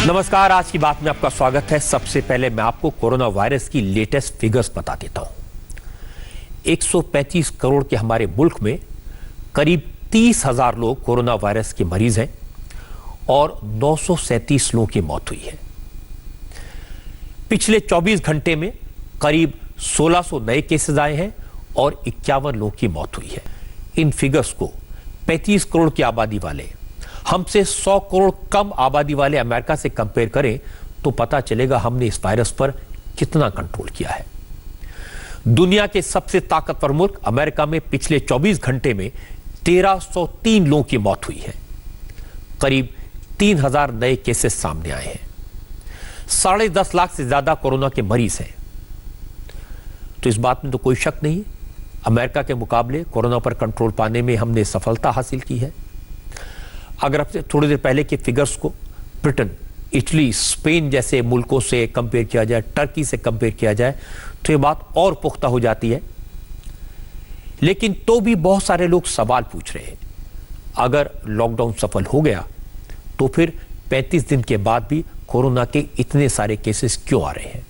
नमस्कार, आज की बात में आपका स्वागत है। सबसे पहले मैं आपको कोरोना वायरस की लेटेस्ट फिगर्स बता देता हूं। 135 करोड़ के हमारे मुल्क में करीब 30,000 लोग कोरोना वायरस के मरीज हैं और 937 लोगों की मौत हुई है। पिछले 24 घंटे में करीब 1600 नए केसेस आए हैं और 51 लोगों की मौत हुई है। इन फिगर्स को 35 करोड़ की आबादी वाले, हमसे 100 करोड़ कम आबादी वाले अमेरिका से कंपेयर करें तो पता चलेगा हमने इस वायरस पर कितना कंट्रोल किया है। दुनिया के सबसे ताकतवर मुल्क अमेरिका में पिछले 24 घंटे में 1303 लोगों की मौत हुई है। करीब 3000 नए केसेस सामने आए हैं। 10.5 लाख से ज्यादा कोरोना के मरीज हैं। तो इस बात में तो कोई शक नहीं, अमेरिका के मुकाबले कोरोना पर कंट्रोल पाने में हमने सफलता हासिल की है। अगर आपसे थोड़ी देर पहले के फिगर्स को ब्रिटेन, इटली, स्पेन जैसे मुल्कों से कंपेयर किया जाए, टर्की से कंपेयर किया जाए तो ये बात और पुख्ता हो जाती है। लेकिन तो भी बहुत सारे लोग सवाल पूछ रहे हैं, अगर लॉकडाउन सफल हो गया तो फिर 35 दिन के बाद भी कोरोना के इतने सारे केसेस क्यों आ रहे हैं?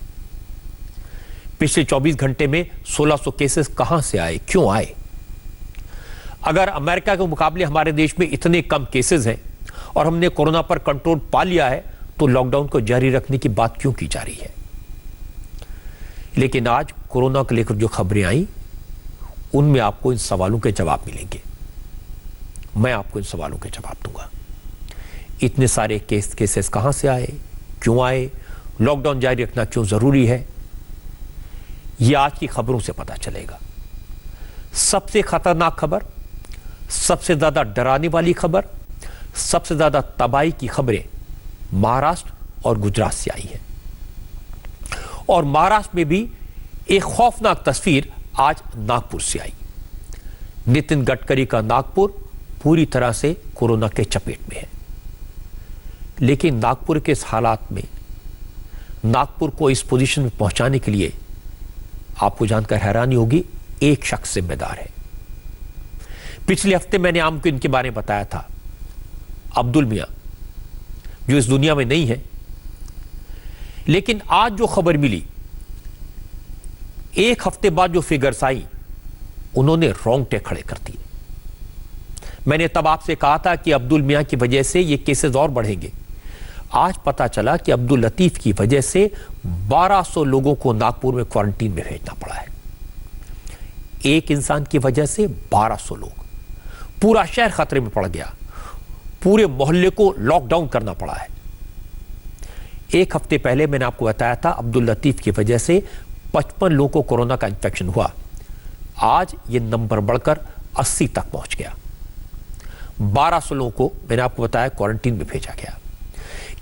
पिछले 24 घंटे में 1600 केसेस कहां से आए, क्यों आए? अगर अमेरिका के मुकाबले हमारे देश में इतने कम केसेस हैं और हमने कोरोना पर कंट्रोल पा लिया है तो लॉकडाउन को जारी रखने की बात क्यों की जा रही है? लेकिन आज कोरोना को लेकर जो खबरें आई उनमें आपको इन सवालों के जवाब मिलेंगे। मैं आपको इन सवालों के जवाब दूंगा। इतने सारे केसेस कहां से आए, क्यों आए, लॉकडाउन जारी रखना क्यों जरूरी है, यह आज की खबरों से पता चलेगा। सबसे खतरनाक खबर, सबसे ज्यादा डराने वाली खबर, सबसे ज्यादा तबाही की खबरें महाराष्ट्र और गुजरात से आई है। और महाराष्ट्र में भी एक खौफनाक तस्वीर आज नागपुर से आई। नितिन गडकरी का नागपुर पूरी तरह से कोरोना के चपेट में है। लेकिन नागपुर के इस हालात में, नागपुर को इस पोजीशन में पहुंचाने के लिए आपको जानकर हैरानी होगी, एक शख्स जिम्मेदार है। पिछले हफ्ते मैंने आपको इनके बारे में बताया था, अब्दुल मियां, जो इस दुनिया में नहीं है। लेकिन आज जो खबर मिली, एक हफ्ते बाद जो फिगर्स आई, उन्होंने रोंगटे खड़े कर दिए। मैंने तब आपसे कहा था कि अब्दुल मियां की वजह से ये केसेस और बढ़ेंगे। आज पता चला कि अब्दुल लतीफ की वजह से 1200 लोगों को नागपुर में क्वारंटीन में भेजना पड़ा है। एक इंसान की वजह से 1200 लोग, पूरा शहर खतरे में पड़ गया। पूरे मोहल्ले को लॉकडाउन करना पड़ा है। एक हफ्ते पहले मैंने आपको बताया था अब्दुल लतीफ की वजह से 55 लोगों को कोरोना का इंफेक्शन हुआ। आज यह नंबर बढ़कर 80 तक पहुंच गया। 1200 लोगों को मैंने आपको बताया क्वारंटीन में भेजा गया।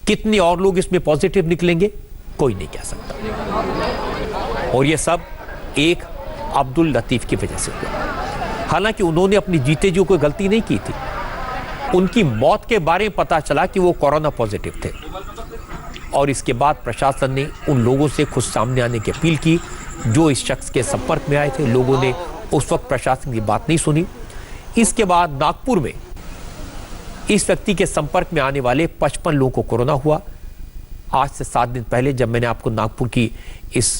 कितने और लोग इसमें पॉजिटिव निकलेंगे कोई नहीं कह सकता। और यह सब एक अब्दुल लतीफ की वजह से हुआ। हालांकि उन्होंने अपनी जीते जी कोई गलती नहीं की थी। उनकी मौत के बारे में पता चला कि वो कोरोना पॉजिटिव थे और इसके बाद प्रशासन ने उन लोगों से खुद सामने आने की अपील की जो इस शख्स के संपर्क में आए थे। लोगों ने उस वक्त प्रशासन की बात नहीं सुनी। इसके बाद नागपुर में इस व्यक्ति के संपर्क में आने वाले 55 लोगों को कोरोना हुआ। आज से 7 दिन पहले जब मैंने आपको नागपुर की इस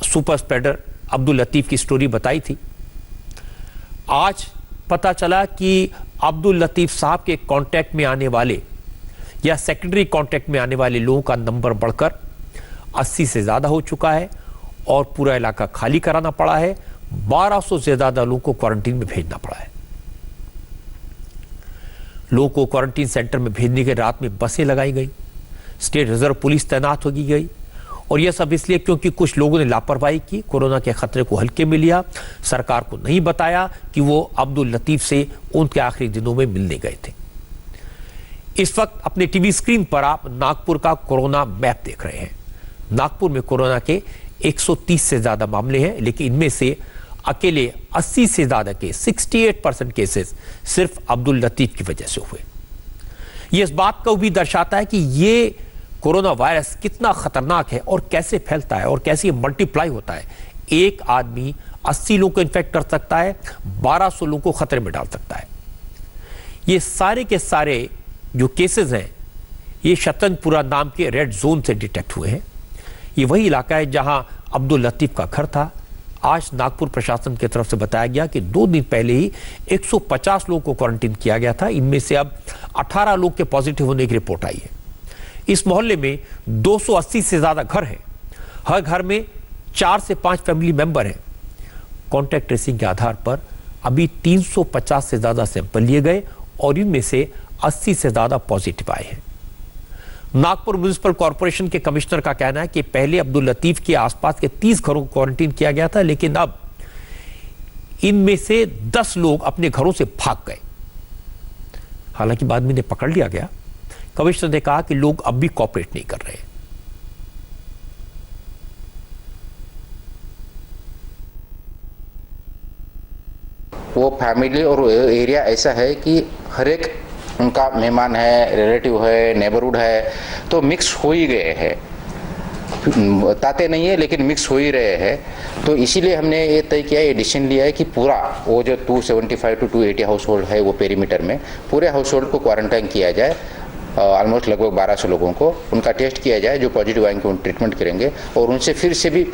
सुपर स्प्रेडर अब्दुल लतीफ की स्टोरी बताई थी, आज पता चला कि अब्दुल लतीफ साहब के कांटेक्ट में आने वाले या सेकेंडरी कांटेक्ट में आने वाले लोगों का नंबर बढ़कर 80 से ज्यादा हो चुका है और पूरा इलाका खाली कराना पड़ा है। 1200 से ज्यादा लोगों को क्वारंटीन में भेजना पड़ा है। लोगों को क्वारंटीन सेंटर में भेजने के रात में बसें लगाई गई, स्टेट रिजर्व पुलिस तैनात हो गई। और यह सब इसलिए क्योंकि कुछ लोगों ने लापरवाही की, कोरोना के खतरे को हल्के में लिया, सरकार को नहीं बताया कि वो अब्दुल लतीफ से उनके आखिरी दिनों में मिलने गए थे। इस वक्त अपने टीवी स्क्रीन पर आप नागपुर का कोरोना मैप देख रहे हैं। नागपुर में कोरोना के 130 से ज्यादा मामले हैं, लेकिन इनमें से अकेले 80 से ज्यादा के 68% केसेस सिर्फ अब्दुल लतीफ की वजह से हुए। यह इस बात को भी दर्शाता है कि ये कोरोना वायरस कितना खतरनाक है और कैसे फैलता है और कैसे मल्टीप्लाई होता है। एक आदमी 80 लोगों को इन्फेक्ट कर सकता है, 1200 लोगों को खतरे में डाल सकता है। ये सारे के सारे जो केसेस हैं ये शतरंजपुरा नाम के रेड जोन से डिटेक्ट हुए हैं। ये वही इलाका है जहां अब्दुल लतीफ का घर था। आज नागपुर प्रशासन की तरफ से बताया गया कि 2 दिन पहले ही 150 लोगों को क्वारंटीन किया गया था। इनमें से अब 18 लोग के पॉजिटिव होने की रिपोर्ट आई है। इस मोहल्ले में 280 से ज्यादा घर हैं। हर घर में 4 से 5 फैमिली मेंबर हैं। कॉन्टैक्ट ट्रेसिंग के आधार पर अभी 350 से ज्यादा सैंपल लिए गए और इनमें से 80 से ज्यादा पॉजिटिव आए हैं। नागपुर म्युनिसिपल कॉर्पोरेशन के कमिश्नर का कहना है कि पहले अब्दुल लतीफ के आसपास के 30 घरों को क्वारंटीन किया गया था, लेकिन अब इनमें से 10 लोग अपने घरों से भाग गए। हालांकि बाद में इन्हें पकड़ लिया गया। कमिश्नर ने कहा कि लोग अब भी कोऑपरेट नहीं कर रहे हैं। वो फैमिली और एरिया ऐसा है कि हर एक उनका मेहमान है, रिलेटिव है, नेबरहुड है, तो मिक्स हो ही गए हैं। बताते नहीं है लेकिन मिक्स हो ही रहे हैं। तो इसीलिए हमने ये तय किया, ये डिसीजन लिया है कि पूरा वो जो 275 टू 280 हाउस होल्ड है वो पेरीमीटर में पूरे हाउस होल्ड को क्वारंटाइन किया जाए। ऑलमोस्ट लगभग 1200 लोगों को उनका टेस्ट किया जाए। जो पॉजिटिव आएंगे उन ट्रीटमेंट करेंगे और उनसे फिर से भी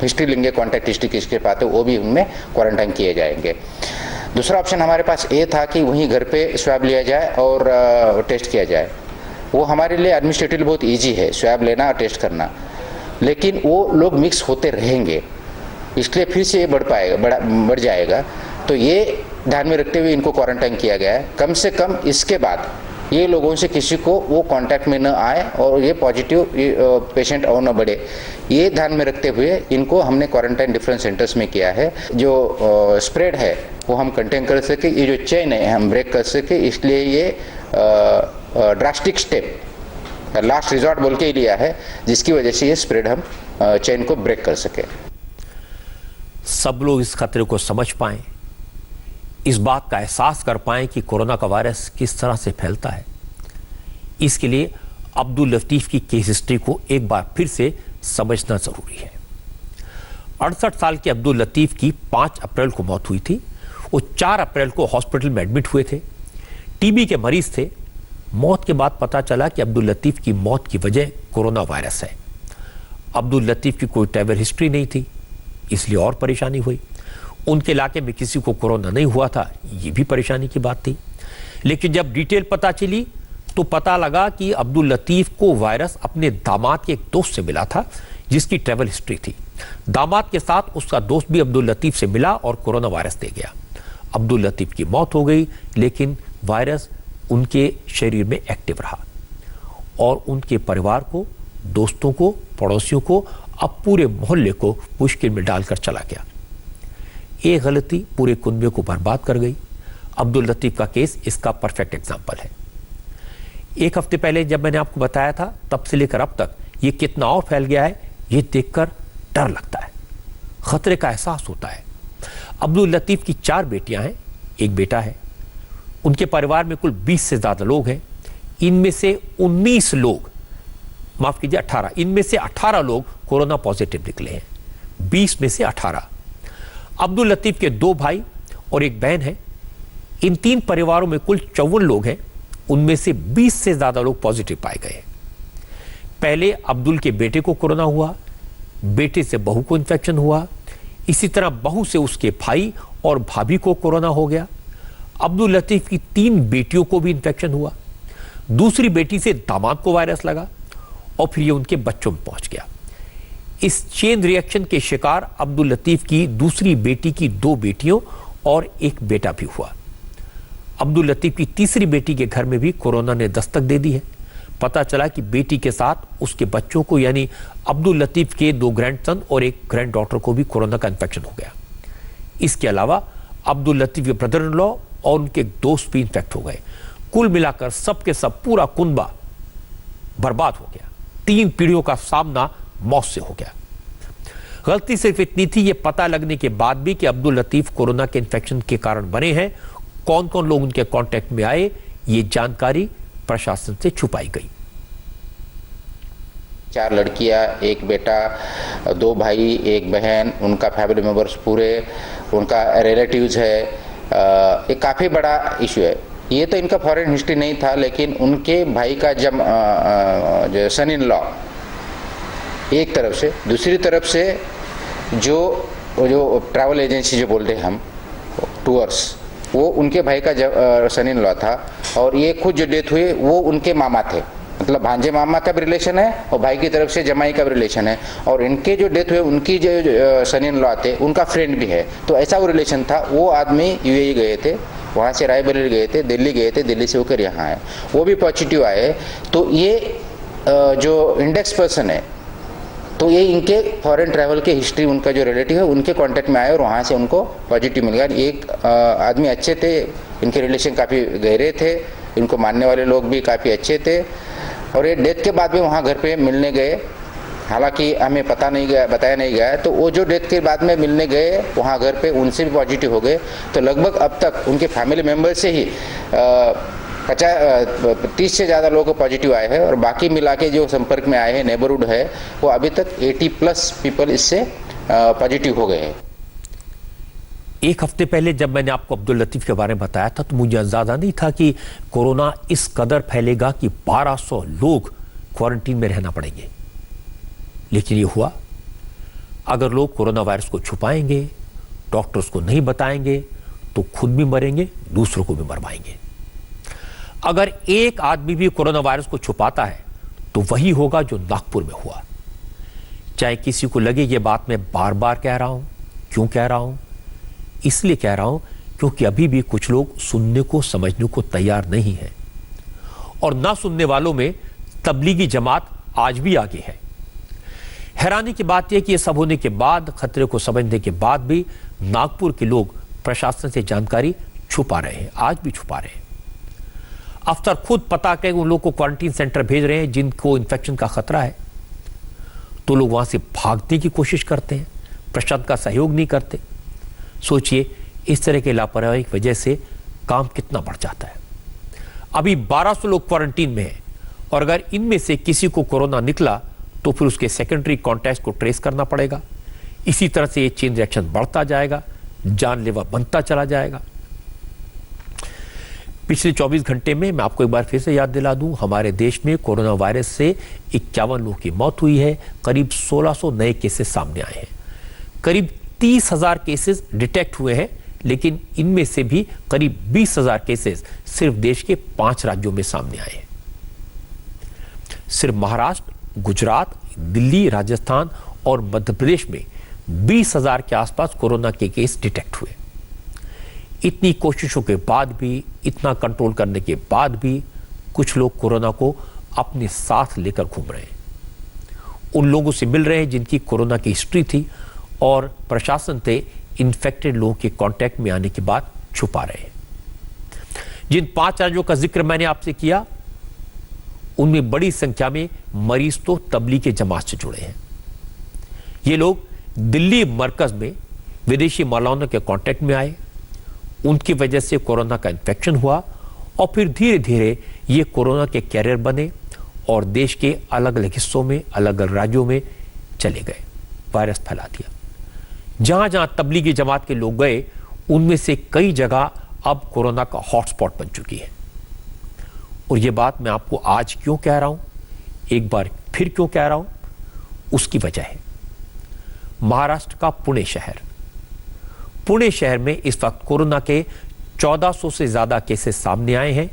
हिस्ट्री लेंगे, कॉन्टैक्ट हिस्ट्री किसके पास है वो भी उनमें क्वारंटाइन किए जाएंगे। दूसरा ऑप्शन हमारे पास ये था कि वहीं घर पे स्वैब लिया जाए और टेस्ट किया जाए। वो हमारे लिए एडमिनिस्ट्रेटिवली बहुत इजी है, स्वैब लेना और टेस्ट करना, लेकिन वो लोग मिक्स होते रहेंगे, इसलिए फिर से ये बढ़ जाएगा। तो ये ध्यान में रखते हुए इनको क्वारंटाइन किया गया है। कम से कम इसके बाद ये लोगों से किसी को वो कांटेक्ट में न आए और ये पॉजिटिव पेशेंट और न बढ़े, ये ध्यान में रखते हुए इनको हमने क्वारंटाइन डिफरेंट सेंटर्स में किया है। जो स्प्रेड है वो हम कंटेन कर सके, ये जो चेन है हम ब्रेक कर सके, इसलिए ये ड्रास्टिक स्टेप लास्ट रिजॉर्ट बोल के ही लिया है, जिसकी वजह से ये स्प्रेड हम चेन को ब्रेक कर सके। सब लोग इस खतरे को समझ पाएं, इस बात का एहसास कर पाएं कि कोरोना का वायरस किस तरह से फैलता है। इसके लिए अब्दुल लतीफ की केस हिस्ट्री को एक बार फिर से समझना जरूरी है। 68 साल के अब्दुल लतीफ की 5 अप्रैल को मौत हुई थी। वो 4 अप्रैल को हॉस्पिटल में एडमिट हुए थे। टीबी के मरीज थे। मौत के बाद पता चला कि अब्दुल लतीफ की मौत की वजह कोरोना वायरस है। अब्दुल लतीफ की कोई ट्रैवल हिस्ट्री नहीं थी, इसलिए और परेशानी हुई। उनके इलाके में किसी को कोरोना नहीं हुआ था, ये भी परेशानी की बात थी। लेकिन जब डिटेल पता चली तो पता लगा कि अब्दुल लतीफ को वायरस अपने दामाद के एक दोस्त से मिला था, जिसकी ट्रैवल हिस्ट्री थी। दामाद के साथ उसका दोस्त भी अब्दुल लतीफ से मिला और कोरोना वायरस दे गया। अब्दुल लतीफ की मौत हो गई, लेकिन वायरस उनके शरीर में एक्टिव रहा और उनके परिवार को, दोस्तों को, पड़ोसियों को, अब पूरे मोहल्ले को मुश्किल में डालकर चला गया। ये गलती पूरे कुनबे को बर्बाद कर गई। अब्दुल लतीफ का केस इसका परफेक्ट एग्जाम्पल है। 1 हफ्ते पहले जब मैंने आपको बताया था, तब से लेकर अब तक ये कितना और फैल गया है, ये देखकर डर लगता है, खतरे का एहसास होता है। अब्दुल लतीफ की 4 बेटियां हैं, 1 बेटा है। उनके परिवार में कुल 20 से ज्यादा लोग हैं। इनमें से 19 लोग, माफ कीजिए 18, इनमें से 18 लोग कोरोना पॉजिटिव निकले हैं। 20 में से 18। अब्दुल लतीफ के 2 भाई और 1 बहन है। इन 3 परिवारों में कुल 54 लोग हैं। उनमें से 20 से ज्यादा लोग पॉजिटिव पाए गए। पहले अब्दुल के बेटे को कोरोना हुआ, बेटे से बहू को इन्फेक्शन हुआ, इसी तरह बहू से उसके भाई और भाभी को कोरोना हो गया। अब्दुल लतीफ की 3 बेटियों को भी इन्फेक्शन हुआ। दूसरी बेटी से दामाद को वायरस लगा और फिर ये उनके बच्चों में पहुंच गया। इस चेन रिएक्शन के शिकार अब्दुल लतीफ की दूसरी बेटी की 2 बेटियों और 1 बेटा भी हुआ। अब्दुल लतीफ की तीसरी बेटी के घर में भी कोरोना ने दस्तक दे दी है। पता चला कि बेटी के साथ उसके बच्चों को, यानी अब्दुल लतीफ के 2 ग्रैंडसन और 1 ग्रैंड डॉटर को भी कोरोना का इन्फेक्शन हो गया। इसके अलावा अब्दुल लतीफ के ब्रदर इन लॉ और उनके दोस्त भी इन्फेक्ट हो गए। कुल मिलाकर सबके सब पूरा कुनबा बर्बाद हो गया। 3 पीढ़ियों का सामना मौत से हो गया। गलती सिर्फ इतनी थी, ये पता लगने के बाद भी कि अब्दुल लतीफ कोरोना के इन्फेक्शन के कारण बने हैं। कौन कौन लोग उनके कांटेक्ट में आए, ये जानकारी प्रशासन से छुपाई गई। 4 लड़कियां, 1 बेटा, 2 भाई, 1 बहन, उनका फैमिली मेंबर्स पूरे, उनका रिलेटिव्स है। ये काफ़ी बड़ा इशू है। ये तो इनका फॉरेन हिस्ट्री नहीं था, लेकिन उनके भाई का जब जो सन इन लॉ एक तरफ से, दूसरी तरफ से जो ट्रैवल एजेंसी जो बोलते हैं हम टूर्स, वो उनके भाई का सन इन लॉ था। और ये खुद जो डेथ हुए वो उनके मामा थे, मतलब भांजे मामा का भी रिलेशन है और भाई की तरफ से जमाई का भी रिलेशन है। और इनके जो डेथ हुए उनकी जो सन इन लॉ थे उनका फ्रेंड भी है। तो ऐसा वो रिलेशन था। वो आदमी यूएई गए थे, वहाँ से रायबरेली गए थे, दिल्ली गए थे, दिल्ली से होकर यहाँ आए, वो भी पॉजिटिव आए। तो ये जो इंडेक्स पर्सन है, तो ये इनके फॉरेन ट्रैवल के हिस्ट्री, उनका जो रिलेटिव है उनके कांटेक्ट में आए और वहाँ से उनको पॉजिटिव मिल गया। एक आदमी अच्छे थे, इनके रिलेशन काफ़ी गहरे थे, इनको मानने वाले लोग भी काफ़ी अच्छे थे। और ये डेथ के बाद भी वहाँ घर पे मिलने गए, हालांकि हमें पता नहीं गया, बताया नहीं गया है। तो वो जो डेथ के बाद में मिलने गए वहाँ घर पे, उनसे भी पॉजिटिव हो गए। तो लगभग अब तक उनके फैमिली मेम्बर से ही 30 से ज़्यादा लोगों को पॉजिटिव आए हैं। और बाकी मिला के जो संपर्क में आए हैं, नेबरहुड है, वो अभी तक 80+ पीपल इससे पॉजिटिव हो गए हैं। एक हफ्ते पहले जब मैंने आपको अब्दुल लतीफ के बारे में बताया था तो मुझे अंदाजा नहीं था कि कोरोना इस कदर फैलेगा कि 1200 लोग क्वारंटीन में रहना पड़ेंगे। लेकिन ये हुआ। अगर लोग कोरोना वायरस को छुपाएंगे, डॉक्टर्स को नहीं बताएंगे, तो खुद भी मरेंगे, दूसरों को भी मरवाएंगे। अगर एक आदमी भी कोरोना वायरस को छुपाता है तो वही होगा जो नागपुर में हुआ। चाहे किसी को लगे ये बात मैं बार बार कह रहा हूं, क्यों कह रहा हूं? इसलिए कह रहा हूं क्योंकि अभी भी कुछ लोग सुनने को, समझने को तैयार नहीं है। और ना सुनने वालों में तबलीगी जमात आज भी आगे है। हैरानी की बात यह कि यह सब होने के बाद, खतरे को समझने के बाद भी नागपुर के लोग प्रशासन से जानकारी छुपा रहे हैं, आज भी छुपा रहे हैं। अफसर खुद पता कर उन लोगों को क्वारंटीन सेंटर भेज रहे हैं जिनको इन्फेक्शन का खतरा है, तो लोग वहां से भागने की कोशिश करते हैं, प्रशासन का सहयोग नहीं करते। सोचिए, इस तरह के लापरवाही की वजह से काम कितना बढ़ जाता है। अभी 1200 लोग क्वारंटीन में हैं और अगर इनमें से किसी को कोरोना निकला तो फिर उसके सेकेंडरी कॉन्टैक्ट को ट्रेस करना पड़ेगा। इसी तरह से ये चेन रिएक्शन बढ़ता जाएगा, जानलेवा बनता चला जाएगा। पिछले 24 घंटे में मैं आपको एक बार फिर से याद दिला दूं, हमारे देश में कोरोना वायरस से 51 लोगों की मौत हुई है, करीब 1600 नए केसेस सामने आए हैं, करीब 30,000 केसेस डिटेक्ट हुए हैं, लेकिन इनमें से भी करीब 20,000 केसेस सिर्फ देश के 5 राज्यों में सामने आए हैं। सिर्फ महाराष्ट्र, गुजरात, दिल्ली, राजस्थान और मध्य प्रदेश में 20,000 के आसपास कोरोना के केस डिटेक्ट हुए। इतनी कोशिशों के बाद भी, इतना कंट्रोल करने के बाद भी कुछ लोग कोरोना को अपने साथ लेकर घूम रहे हैं। उन लोगों से मिल रहे हैं जिनकी कोरोना की हिस्ट्री थी और प्रशासन से इन्फेक्टेड लोगों के कांटेक्ट में आने के बाद छुपा रहे हैं। जिन 5 राज्यों का जिक्र मैंने आपसे किया, उनमें बड़ी संख्या में मरीज तो तबलीगी जमात से जुड़े हैं। ये लोग दिल्ली मरकज में विदेशी मौलाना के कांटेक्ट में आए, उनकी वजह से कोरोना का इन्फेक्शन हुआ और फिर धीरे धीरे ये कोरोना के कैरियर बने और देश के अलग अलग हिस्सों में, अलग अलग राज्यों में चले गए, वायरस फैला दिया। जहां जहां तबलीगी जमात के लोग गए, उनमें से कई जगह अब कोरोना का हॉटस्पॉट बन चुकी है। और ये बात मैं आपको आज क्यों कह रहा हूं, एक बार फिर क्यों कह रहा हूं, उसकी वजह है महाराष्ट्र का पुणे शहर। पुणे शहर में इस वक्त कोरोना के 1400 से ज्यादा केसेस सामने आए हैं।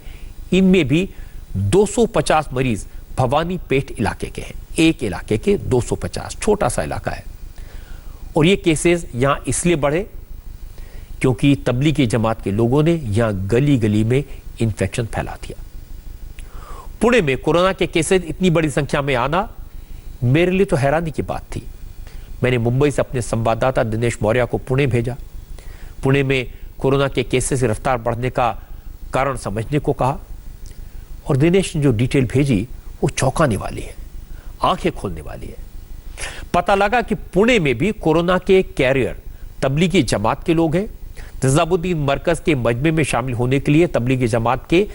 इनमें भी 250 मरीज भवानी पेट इलाके के हैं। एक इलाके के 250, छोटा सा इलाका है। और ये केसेस यहां इसलिए बढ़े क्योंकि तबलीगी जमात के लोगों ने यहां गली गली में इंफेक्शन फैला दिया। पुणे में कोरोना के केसेस इतनी बड़ी संख्या में आना मेरे लिए तो हैरानी की बात थी। मैंने मुंबई से अपने संवाददाता दिनेश मौर्य को पुणे भेजा। पुणे में कोरोना के केसेस की रफ्तार बढ़ने का कारण समझने को कहा और दिनेश ने जो डिटेल भेजी वो चौंकाने वाली है, आंखें खोलने वाली है। पता लगा कि पुणे में भी कोरोना के कैरियर तबलीगी जमात के लोग हैं। निजामुद्दीन मरकज के मजमे में शामिल होने के लिए तबलीगी जमात के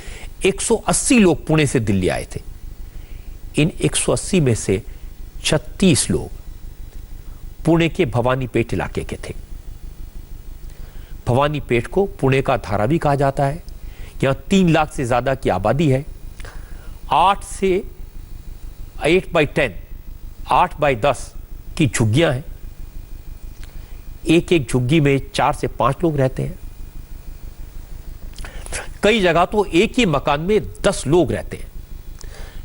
180 लोग पुणे से दिल्ली आए थे। इन 180 में से 36 लोग पुणे के भवानीपेट इलाके के थे। भवानीपेट को पुणे का धारावी कहा जाता है यहाँ 3 लाख से ज्यादा की आबादी है। 8 बाई 10 की झुग्गियां हैं। एक एक झुग्गी में 4 से 5 लोग रहते हैं। कई जगह तो एक ही मकान में 10 लोग रहते हैं।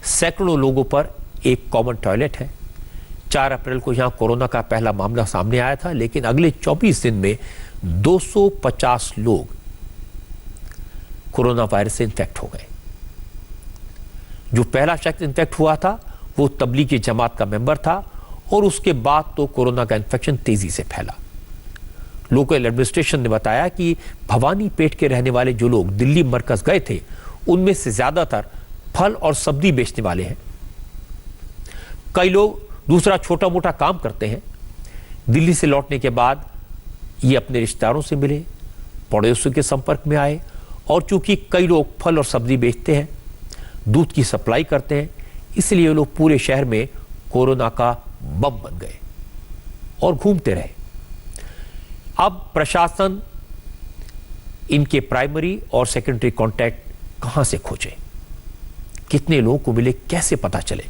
सैकड़ों लोगों पर एक कॉमन टॉयलेट है। 4 अप्रैल को यहां कोरोना का पहला मामला सामने आया था, लेकिन अगले 24 दिन में 250 लोग कोरोना वायरस से इन्फेक्ट हो गए। जो पहला शख्स इन्फेक्ट हुआ था वो तबलीगी जमात का मेंबर था और उसके बाद तो कोरोना का इन्फेक्शन तेजी से फैला। लोकल एडमिनिस्ट्रेशन ने बताया कि भवानी पेट के रहने वाले जो लोग दिल्ली मरकज गए थे, उनमें से ज्यादातर फल और सब्जी बेचने वाले हैं। कई लोग दूसरा छोटा मोटा काम करते हैं। दिल्ली से लौटने के बाद ये अपने रिश्तेदारों से मिले, पड़ोसियों के संपर्क में आए, और चूंकि कई लोग फल और सब्जी बेचते हैं, दूध की सप्लाई करते हैं, इसलिए ये लोग पूरे शहर में कोरोना का बम बन गए और घूमते रहे। अब प्रशासन इनके प्राइमरी और सेकेंडरी कॉन्टैक्ट कहां से खोजे, कितने लोगों को मिले, कैसे पता चले।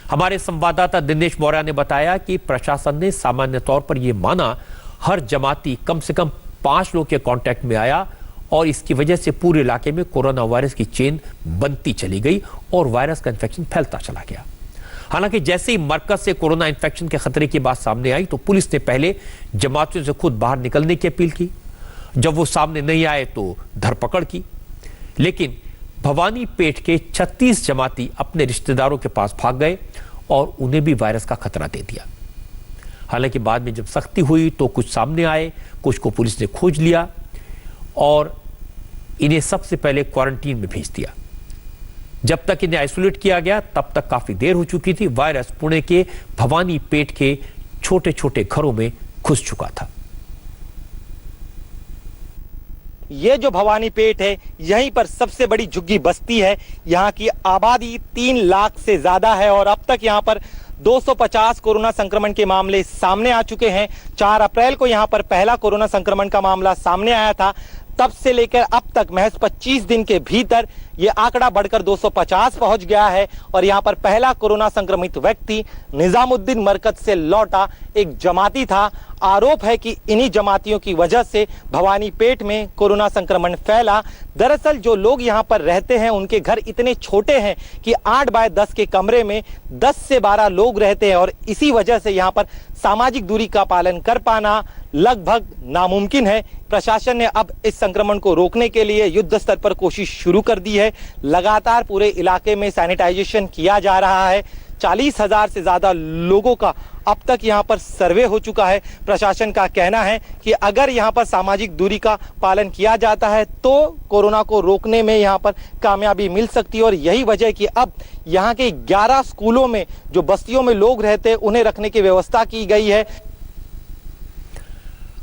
हमारे संवाददाता दिनेश मौर्य ने बताया कि प्रशासन ने सामान्य तौर पर यह माना हर जमाती कम से कम 5 लोग के कांटेक्ट में आया और इसकी वजह से पूरे इलाके में कोरोना वायरस की चेन बनती चली गई और वायरस का इन्फेक्शन फैलता चला गया। हालांकि जैसे ही मरकज से कोरोना इन्फेक्शन के खतरे की बात सामने आई तो पुलिस ने पहले जमातियों से खुद बाहर निकलने की अपील की। जब वो सामने नहीं आए तो धरपकड़ की, लेकिन भवानी पेट के 36 जमाती अपने रिश्तेदारों के पास भाग गए और उन्हें भी वायरस का खतरा दे दिया। हालांकि बाद में जब सख्ती हुई तो कुछ सामने आए, कुछ को पुलिस ने खोज लिया और इन्हें सबसे पहले क्वारंटीन में भेज दिया। जब तक इन्हें आइसोलेट किया गया तब तक काफी देर हो चुकी थी। वायरस पुणे के भवानी पेट के छोटे छोटे घरों में घुस चुका था। ये जो भवानी पेट है, यहीं पर सबसे बड़ी झुग्गी बस्ती है। यहाँ की आबादी 3 लाख से ज्यादा है और अब तक यहाँ पर 250 कोरोना संक्रमण के मामले सामने आ चुके हैं। 4 अप्रैल को यहाँ पर पहला कोरोना संक्रमण का मामला सामने आया था। तब से लेकर अब तक महज 25 दिन के भीतर ये आंकड़ा बढ़कर 250 पहुंच गया है और यहाँ पर पहला कोरोना संक्रमित व्यक्ति निजामुद्दीन मरकज से लौटा एक जमाती था। आरोप है कि इन्हीं जमातियों की वजह से भवानी पेट में कोरोना संक्रमण फैला। दरअसल जो लोग यहाँ पर रहते हैं उनके घर इतने छोटे हैं कि 8 बाय 10 के कमरे में 10 से 12 लोग रहते हैं और इसी वजह से यहाँ पर सामाजिक दूरी का पालन कर पाना लगभग नामुमकिन है। प्रशासन ने अब इस संक्रमण को रोकने के लिए युद्ध स्तर पर कोशिश शुरू कर दी है। लगातार पूरे इलाके में सैनिटाइजेशन किया जा रहा है। 40,000 से ज्यादा लोगों का अब तक यहाँ पर सर्वे हो चुका है। प्रशासन का कहना है कि अगर यहाँ पर सामाजिक दूरी का पालन किया जाता है तो कोरोना को रोकने में यहाँ पर कामयाबी मिल सकती है और यही वजह कि अब यहाँ के 11 स्कूलों में जो बस्तियों में लोग रहते हैं उन्हें रखने की व्यवस्था की गई है।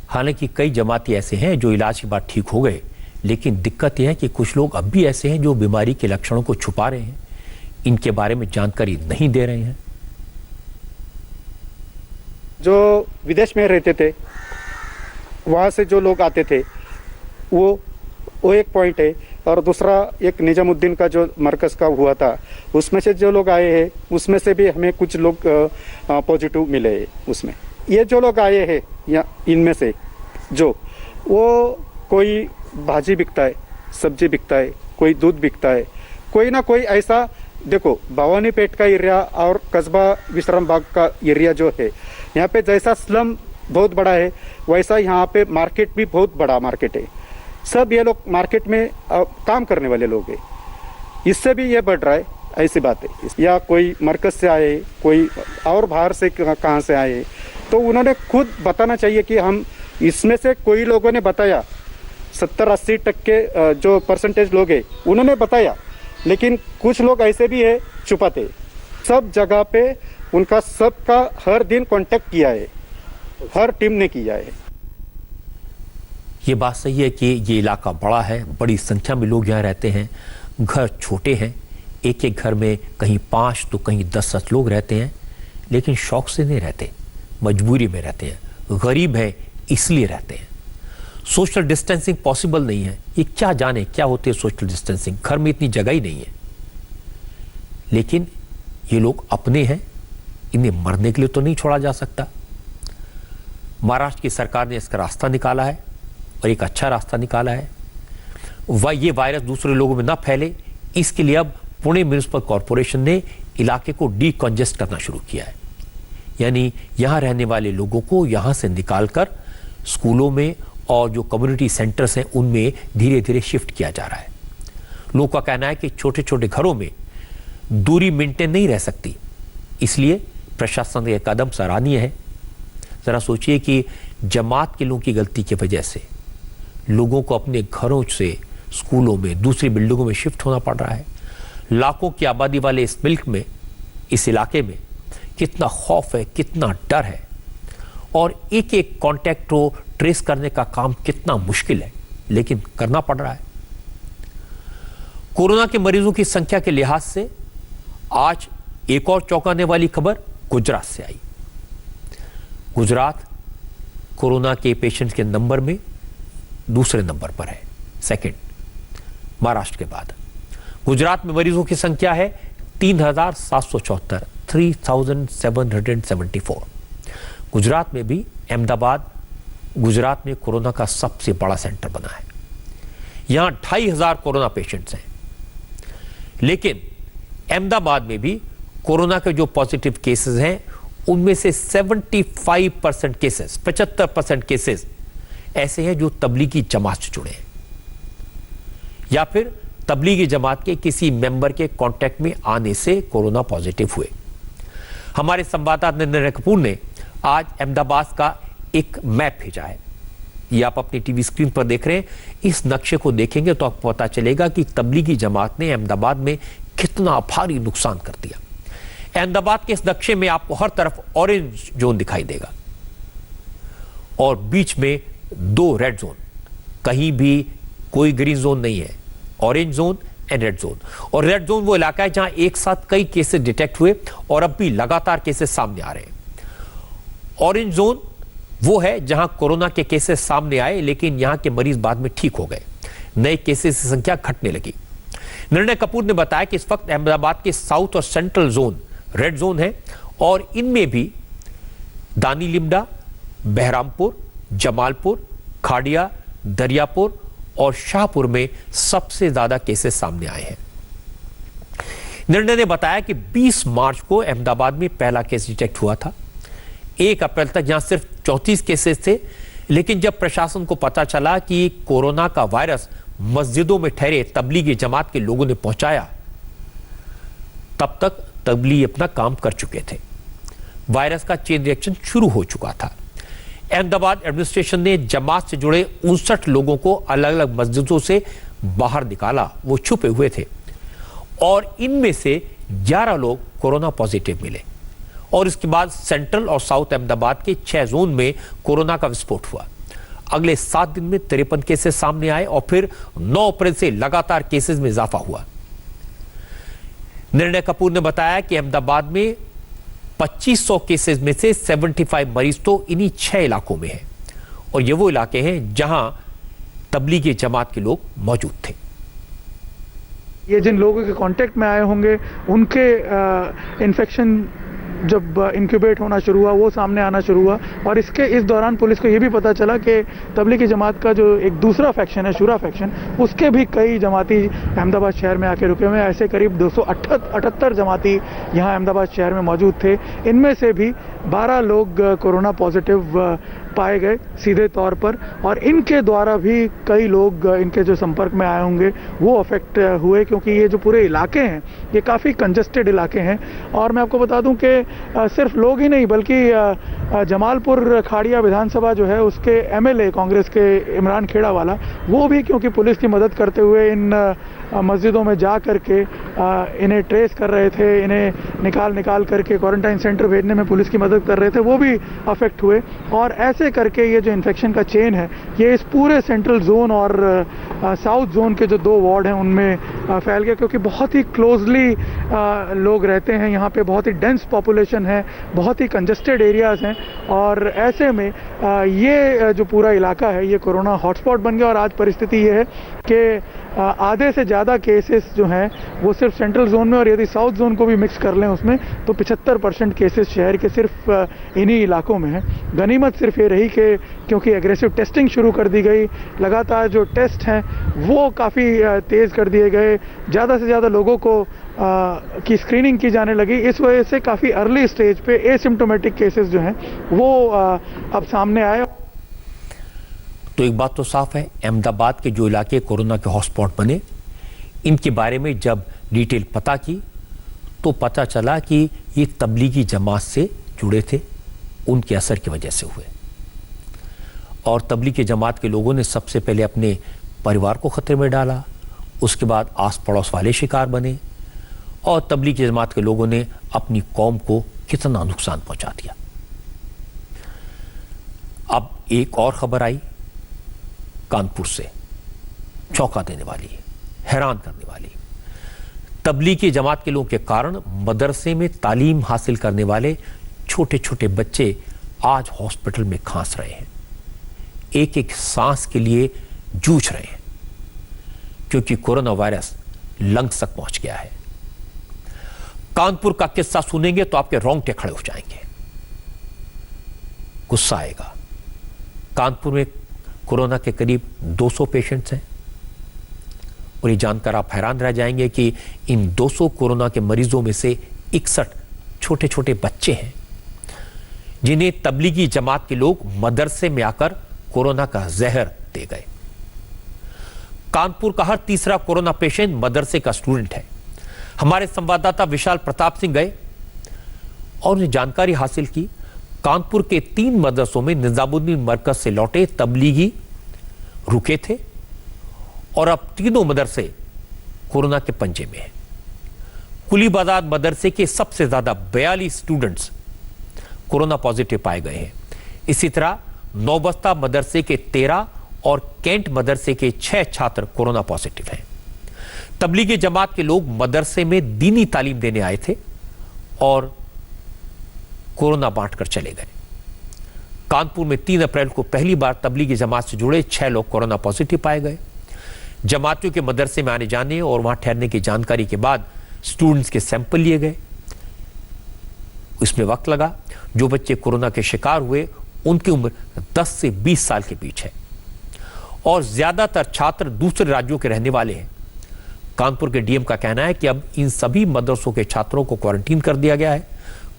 हालांकि कई जमाती ऐसे हैं जो इलाज के बाद ठीक हो गए, लेकिन दिक्कत यह है कि कुछ लोग अब भी ऐसे हैं जो बीमारी के लक्षणों को छुपा रहे हैं, इनके बारे में जानकारी नहीं दे रहे हैं। जो विदेश में रहते थे वहाँ से जो लोग आते थे वो एक पॉइंट है और दूसरा एक निजामुद्दीन का जो मरकज़ का हुआ था उसमें से जो लोग आए हैं उसमें से भी हमें कुछ लोग पॉजिटिव मिले हैं। उसमें ये जो लोग आए हैं या इनमें से जो वो कोई भाजी बिकता है, सब्जी बिकता है, कोई दूध बिकता है, कोई ना कोई ऐसा। देखो भवानी पेट का एरिया और कस्बा विश्राम बाग का एरिया जो है यहाँ पे जैसा स्लम बहुत बड़ा है वैसा यहाँ पे मार्केट भी बहुत बड़ा मार्केट है। सब ये लोग मार्केट में काम करने वाले लोग हैं, इससे भी ये बढ़ रहा है। ऐसी बात है। या कोई मरकज से आए, कोई और बाहर से कहाँ से आए, तो उन्होंने खुद बताना चाहिए कि हम इसमें से कोई लोगों ने बताया 70-80% जो परसेंटेज लोग हैं उन्होंने बताया, लेकिन कुछ लोग ऐसे भी है छुपाते। सब जगह पे उनका सबका हर दिन कांटेक्ट किया है, हर टीम ने किया है। ये बात सही है कि ये इलाका बड़ा है, बड़ी संख्या में लोग यहाँ रहते हैं, घर छोटे हैं, एक एक घर में कहीं 5 तो कहीं 10 लोग रहते हैं, लेकिन शौक से नहीं रहते, मजबूरी में रहते हैं, गरीब है इसलिए रहते हैं। सोशल डिस्टेंसिंग पॉसिबल नहीं है। ये क्या जाने क्या होती है सोशल डिस्टेंसिंग, घर में इतनी जगह ही नहीं है। लेकिन ये लोग अपने हैं, इन्हें मरने के लिए तो नहीं छोड़ा जा सकता। महाराष्ट्र की सरकार ने इसका रास्ता निकाला है और एक अच्छा रास्ता निकाला है। ये वायरस दूसरे लोगों में ना फैले, इसके लिए अब पुणे म्युनिसिपल कॉरपोरेशन ने इलाके को डीकंजेस्ट करना शुरू किया है। यानी यहां रहने वाले लोगों को यहां से निकालकर स्कूलों में और जो कम्युनिटी सेंटर्स हैं उनमें धीरे धीरे शिफ्ट किया जा रहा है। लोगों का कहना है कि छोटे छोटे घरों में दूरी मेंटेन नहीं रह सकती, इसलिए प्रशासन का कदम सराहनीय है। जरा सोचिए कि जमात के लोगों की गलती की वजह से लोगों को अपने घरों से स्कूलों में दूसरी बिल्डिंगों में शिफ्ट होना पड़ रहा है। लाखों की आबादी वाले इस मुल्क में, इस इलाके में कितना खौफ है, कितना डर है, और एक एक कॉन्टैक्ट को ट्रेस करने का काम कितना मुश्किल है, लेकिन करना पड़ रहा है। कोरोना के मरीजों की संख्या के लिहाज से आज एक और चौंकाने वाली खबर गुजरात से आई। गुजरात कोरोना के पेशेंट के नंबर में दूसरे नंबर पर है, सेकंड, महाराष्ट्र के बाद। गुजरात में मरीजों की संख्या है 3,774, 3,774। गुजरात में भी अहमदाबाद गुजरात में कोरोना का सबसे बड़ा सेंटर बना है। यहां 2,500 कोरोना पेशेंट्स हैं। लेकिन अहमदाबाद में भी कोरोना के जो पॉजिटिव केसेस हैं उनमें से 75% केसेस, 75% केसेस ऐसे हैं जो तबलीगी जमात से जुड़े हैं या फिर तबलीगी जमात के किसी मेंबर के कांटेक्ट में आने से कोरोना पॉजिटिव हुए। हमारे संवाददाता निर्णय कपूर ने आज अहमदाबाद का एक मैप भेजा है। ये आप अपनी टीवी स्क्रीन पर देख रहे हैं। इस नक्शे को देखेंगे तो आपको पता चलेगा कि तबलीगी जमात ने अहमदाबाद में कितना भारी नुकसान कर दिया। अहमदाबाद के इस नक्शे में आपको हर तरफ ऑरेंज जोन दिखाई देगा और बीच में 2 रेड जोन, कहीं भी कोई ग्रीन जोन नहीं है। Orange zone and red zone. और रेड जोन वो इलाका है जहां एक साथ कई केसेस डिटेक्ट हुए और अब भी लगातार केसेस सामने आ रहे हैं। ऑरेंज जोन वो है जहां कोरोना के केसेस सामने आए लेकिन यहां के मरीज बाद में ठीक हो गए, नए केसेस की संख्या घटने लगी। निर्णय कपूर ने बताया कि इस वक्त अहमदाबाद के साउथ और सेंट्रल जोन रेड जोन है और इनमें भी दानी लिमडा, बहरामपुर, जमालपुर, खाड़िया, दरियापुर और शाहपुर में सबसे ज्यादा केसेस सामने आए हैं। निर्णय ने बताया कि 20 मार्च को अहमदाबाद में पहला केस डिटेक्ट हुआ था। 1 अप्रैल तक यहां सिर्फ 34 केसेस थे, लेकिन जब प्रशासन को पता चला कि कोरोना का वायरस मस्जिदों में ठहरे तबलीगी जमात के लोगों ने पहुंचाया, तब तक तबलीगी अपना काम कर चुके थे। वायरस का चेन रिएक्शन शुरू हो चुका था। अहमदाबाद एडमिनिस्ट्रेशन ने जमात से जुड़े 59 लोगों को अलग अलग मस्जिदों से बाहर निकाला, वो छुपे हुए थे, और इनमें से 11 लोग कोरोना पॉजिटिव मिले। और इसके बाद सेंट्रल और साउथ अहमदाबाद के 6 जोन में कोरोना का विस्फोट हुआ। अगले 7 दिन में 53 केसेस सामने आए और फिर 9 अप्रैल से लगातार केसेस में इजाफा हुआ। निर्णय कपूर ने बताया कि अहमदाबाद में 2500 केसेस में से 75 मरीज तो इन्हीं 6 इलाकों में हैं, और ये वो इलाके हैं जहां तबलीगी जमात के लोग मौजूद थे। ये जिन लोगों के कांटेक्ट में आए होंगे उनके इन्फेक्शन जब इंक्यूबेट होना शुरू हुआ, वो सामने आना शुरू हुआ, और इस दौरान पुलिस को ये भी पता चला कि तबलीगी जमात का जो एक दूसरा फैक्शन है, शुरा फैक्शन, उसके भी कई जमाती अहमदाबाद शहर में आके रुके हुए हैं। ऐसे करीब 278 जमाती यहाँ अहमदाबाद शहर में मौजूद थे। इनमें से भी 12 लोग कोरोना पॉजिटिव पाए गए सीधे तौर पर, और इनके द्वारा भी कई लोग इनके जो संपर्क में आए होंगे वो अफेक्ट हुए, क्योंकि ये जो पूरे इलाके हैं ये काफ़ी कंजस्टेड इलाके हैं। और मैं आपको बता दूं कि सिर्फ लोग ही नहीं बल्कि जमालपुर खाड़िया विधानसभा जो है उसके एमएलए कांग्रेस के इमरान खेड़ा वाला, वो भी क्योंकि पुलिस की मदद करते हुए इन मस्जिदों में जा करके इन्हें ट्रेस कर रहे थे, इन्हें निकाल करके क्वारंटाइन सेंटर भेजने में पुलिस की मदद कर रहे थे, वो भी अफेक्ट हुए। और ऐसे करके ये जो इन्फेक्शन का चेन है ये इस पूरे सेंट्रल जोन और साउथ जोन के जो 2 वार्ड हैं उनमें फैल गया, क्योंकि बहुत ही क्लोजली लोग रहते हैं यहाँ पे, बहुत ही डेंस पॉपुलेशन है, बहुत ही कंजस्टेड एरियाज़ हैं। और ऐसे में ये जो पूरा इलाका है ये कोरोना हॉटस्पॉट बन गया। और आज परिस्थिति ये है कि आधे से ज़्यादा केसेस जो हैं वो सिर्फ सेंट्रल जोन में, और यदि साउथ जोन को भी मिक्स कर लें उसमें तो 75% केसेस शहर के सिर्फ इन्हीं इलाकों में हैं। गनीमत सिर्फ ये रही कि क्योंकि एग्रेसिव टेस्टिंग शुरू कर दी गई, लगातार जो टेस्ट हैं वो काफ़ी तेज़ कर दिए गए, ज़्यादा से ज़्यादा लोगों को की स्क्रीनिंग की जाने लगी। इस वजह से काफ़ी अर्ली स्टेज पे एसिम्प्टोमेटिक केसेस जो हैं वो अब सामने आए। तो एक बात तो साफ है, अहमदाबाद के जो इलाके कोरोना के हॉटस्पॉट बने, इनके बारे में जब डिटेल पता की तो पता चला कि ये तबलीगी जमात से जुड़े थे, उनके असर की वजह से हुए। और तबलीगी जमात के लोगों ने सबसे पहले अपने परिवार को खतरे में डाला, उसके बाद आस पड़ोस वाले शिकार बने, और तबलीगी जमात के लोगों ने अपनी कौम को कितना नुकसान पहुंचा दिया। अब एक और खबर आई कानपुर से, चौंका देने वाली, हैरान करने वाली। तबलीगी जमात के लोगों के कारण मदरसे में तालीम हासिल करने वाले छोटे छोटे बच्चे आज हॉस्पिटल में खांस रहे हैं, एक एक सांस के लिए जूझ रहे हैं, क्योंकि कोरोना वायरस लंग्स तक पहुंच गया है। कानपुर का किस्सा सुनेंगे तो आपके रोंगटे खड़े हो जाएंगे, गुस्सा आएगा। कानपुर में कोरोना के करीब 200 पेशेंट्स हैं, और ये जानकर आप हैरान रह जाएंगे कि इन 200 कोरोना के मरीजों में से 61 छोटे छोटे बच्चे हैं, जिन्हें तबलीगी जमात के लोग मदरसे में आकर कोरोना का जहर दे गए। कानपुर का हर तीसरा कोरोना पेशेंट मदरसे का स्टूडेंट है। हमारे संवाददाता विशाल प्रताप सिंह गए और उन्हें जानकारी हासिल की। कानपुर के 3 मदरसों में निजामुद्दीन मरकज से लौटे तबलीगी रुके थे, और अब तीनों मदरसे कोरोना के पंजे में हैं। कुली बाजार मदरसे के सबसे ज्यादा 42 स्टूडेंट्स कोरोना पॉजिटिव पाए गए हैं। इसी तरह नौबस्ता मदरसे के 13 और कैंट मदरसे के 6 छात्र कोरोना पॉजिटिव हैं। तबलीगी जमात के लोग मदरसे में दीनी तालीम देने आए थे और कोरोना बांटकर चले गए। कानपुर में 3 अप्रैल को पहली बार तबलीगी जमात से जुड़े 6 लोग कोरोना पॉजिटिव पाए गए। जमातियों के मदरसे में आने जाने और वहां ठहरने की जानकारी के बाद स्टूडेंट्स के सैंपल लिए गए। इसमें वक्त लगा। जो बच्चे कोरोना के शिकार हुए उनकी उम्र 10 से 20 साल के बीच है, और ज्यादातर छात्र दूसरे राज्यों के रहने वाले हैं। कानपुर के डीएम का कहना है कि अब इन सभी मदरसों के छात्रों को क्वारंटीन कर दिया गया है।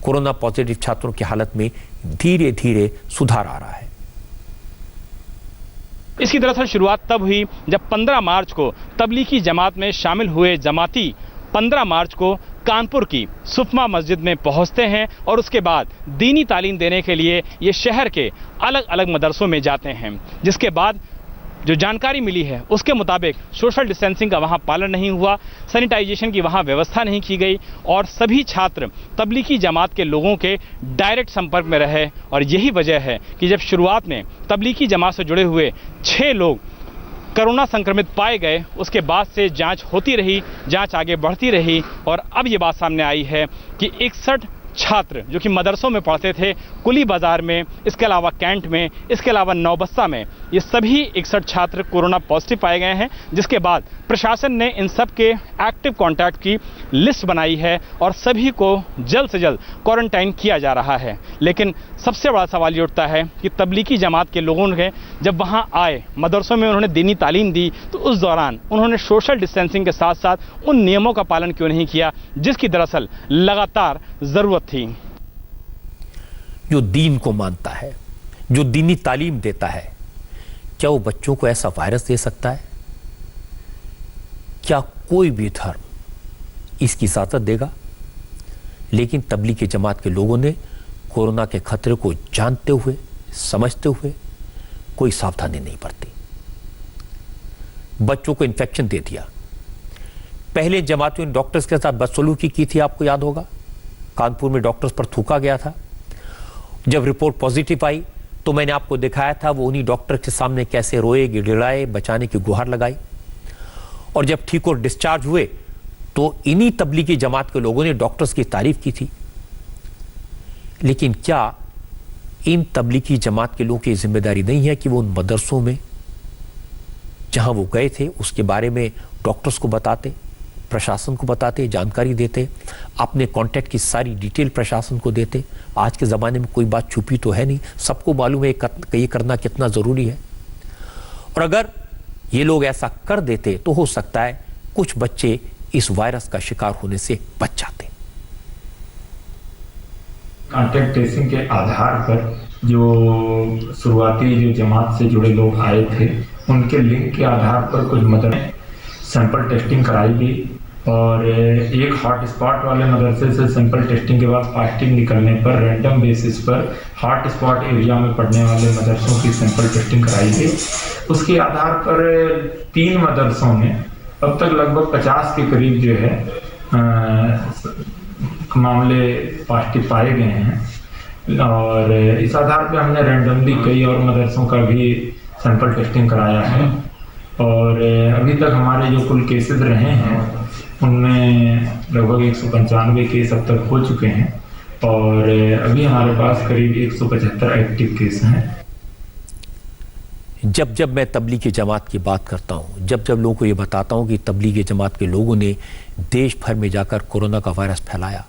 कोरोना पॉजिटिव छात्रों की हालत में धीरे धीरे सुधार आ रहा है। इसकी दरअसल शुरुआत तब हुई जब 15 मार्च को तबलीगी जमात में शामिल हुए जमाती 15 मार्च को कानपुर की सुफमा मस्जिद में पहुंचते हैं, और उसके बाद दीनी तालीम देने के लिए ये शहर के अलग अलग मदरसों में जाते हैं। जिसके बाद जो जानकारी मिली है उसके मुताबिक सोशल डिस्टेंसिंग का वहाँ पालन नहीं हुआ, सैनिटाइजेशन की वहाँ व्यवस्था नहीं की गई, और सभी छात्र तबलीगी जमात के लोगों के डायरेक्ट संपर्क में रहे। और यही वजह है कि जब शुरुआत में तबलीगी जमात से जुड़े हुए 6 लोग कोरोना संक्रमित पाए गए, उसके बाद से जांच होती रही, जांच आगे बढ़ती रही, और अब ये बात सामने आई है कि 61 छात्र जो कि मदरसों में पढ़ते थे, कुली बाजार में, इसके अलावा कैंट में, इसके अलावा नौबस्ता में, ये सभी 61 छात्र कोरोना पॉजिटिव पाए गए हैं। जिसके बाद प्रशासन ने इन सब के एक्टिव कॉन्टैक्ट की लिस्ट बनाई है और सभी को जल्द से जल्द क्वारंटाइन किया जा रहा है। लेकिन सबसे बड़ा सवाल ये उठता है कि तबलीगी जमात के लोगों ने जब वहाँ आए, मदरसों में उन्होंने दीनी तालीम दी, तो उस दौरान उन्होंने सोशल डिस्टेंसिंग के साथ साथ उन नियमों का पालन क्यों नहीं किया जिसकी दरअसल लगातार ज़रूरत थी। जो दीन को मानता है, जो दीनी तालीम देता है, क्या वो बच्चों को ऐसा वायरस दे सकता है? क्या कोई भी धर्म इसकी इजाजत देगा? लेकिन तबलीगी जमात के लोगों ने कोरोना के खतरे को जानते हुए, समझते हुए कोई सावधानी नहीं बरती, बच्चों को इन्फेक्शन दे दिया। पहले जमातियों ने डॉक्टर्स के साथ बदसलूकी की थी, आपको याद होगा। कानपुर में डॉक्टर्स पर थूका गया था। जब रिपोर्ट पॉजिटिव आई तो मैंने आपको दिखाया था वो उन्हीं डॉक्टर के सामने कैसे रोए, गिड़गिड़ाए, बचाने की गुहार लगाई। और जब ठीक और डिस्चार्ज हुए तो इन्हीं तबलीगी जमात के लोगों ने डॉक्टर्स की तारीफ की थी। लेकिन क्या इन तबलीगी जमात के लोगों की जिम्मेदारी नहीं है कि वो उन मदरसों में जहां वो गए थे उसके बारे में डॉक्टर्स को बताते, प्रशासन को बताते, जानकारी देते, अपने कांटेक्ट की सारी डिटेल प्रशासन को देते। आज के ज़माने में कोई बात छुपी तो है नहीं, सबको मालूम है ये करना कितना ज़रूरी है। और अगर ये लोग ऐसा कर देते तो हो सकता है कुछ बच्चे इस वायरस का शिकार होने से बच जाते। कॉन्टैक्ट ट्रेसिंग के आधार पर जो शुरुआती जो जमात से जुड़े लोग आए थे उनके लिंक के आधार पर कुछ मदरसे सैंपल टेस्टिंग कराई गई और एक हॉट स्पॉट वाले मदरसे से सैंपल टेस्टिंग के बाद पॉजिटिव निकलने पर रैंडम बेसिस पर हॉट स्पॉट एरिया में पड़ने वाले मदरसों की सैंपल टेस्टिंग कराई गई। उसके आधार पर 3 मदरसों में अब तक लगभग 50 के करीब जो है मामले पॉजिटिव पाए गए हैं और इस आधार पर हमने रैंडमली कई और मदरसों का भी सैंपल टेस्टिंग कराया है और अभी तक हमारे जो कुल केसेस रहे हैं उनमें लगभग 195 केस अब तक हो चुके हैं और अभी हमारे पास करीब 175 एक्टिव केस हैं। जब जब मैं तबलीगी जमात की बात करता हूँ, जब जब लोगों को ये बताता हूँ कि तबलीगी जमात के लोगों ने देश भर में जाकर कोरोना का वायरस फैलाया,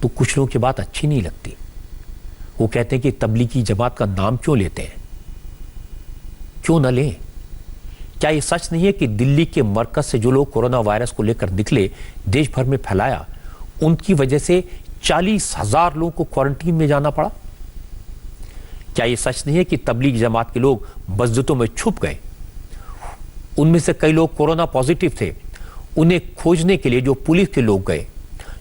तो कुछ लोगों की बात अच्छी नहीं लगती। वो कहते हैं कि तबलीगी जमात का नाम क्यों लेते हैं, क्यों न लें। क्या ये सच नहीं है कि दिल्ली के मरकज से जो लोग कोरोना वायरस को लेकर निकले, देश भर में फैलाया, उनकी वजह से 40,000 लोगों को क्वारंटीन में जाना पड़ा? क्या ये सच नहीं है कि तबलीग जमात के लोग मस्जिदों में छुप गए, उनमें से कई लोग कोरोना पॉजिटिव थे, उन्हें खोजने के लिए जो पुलिस के लोग गए,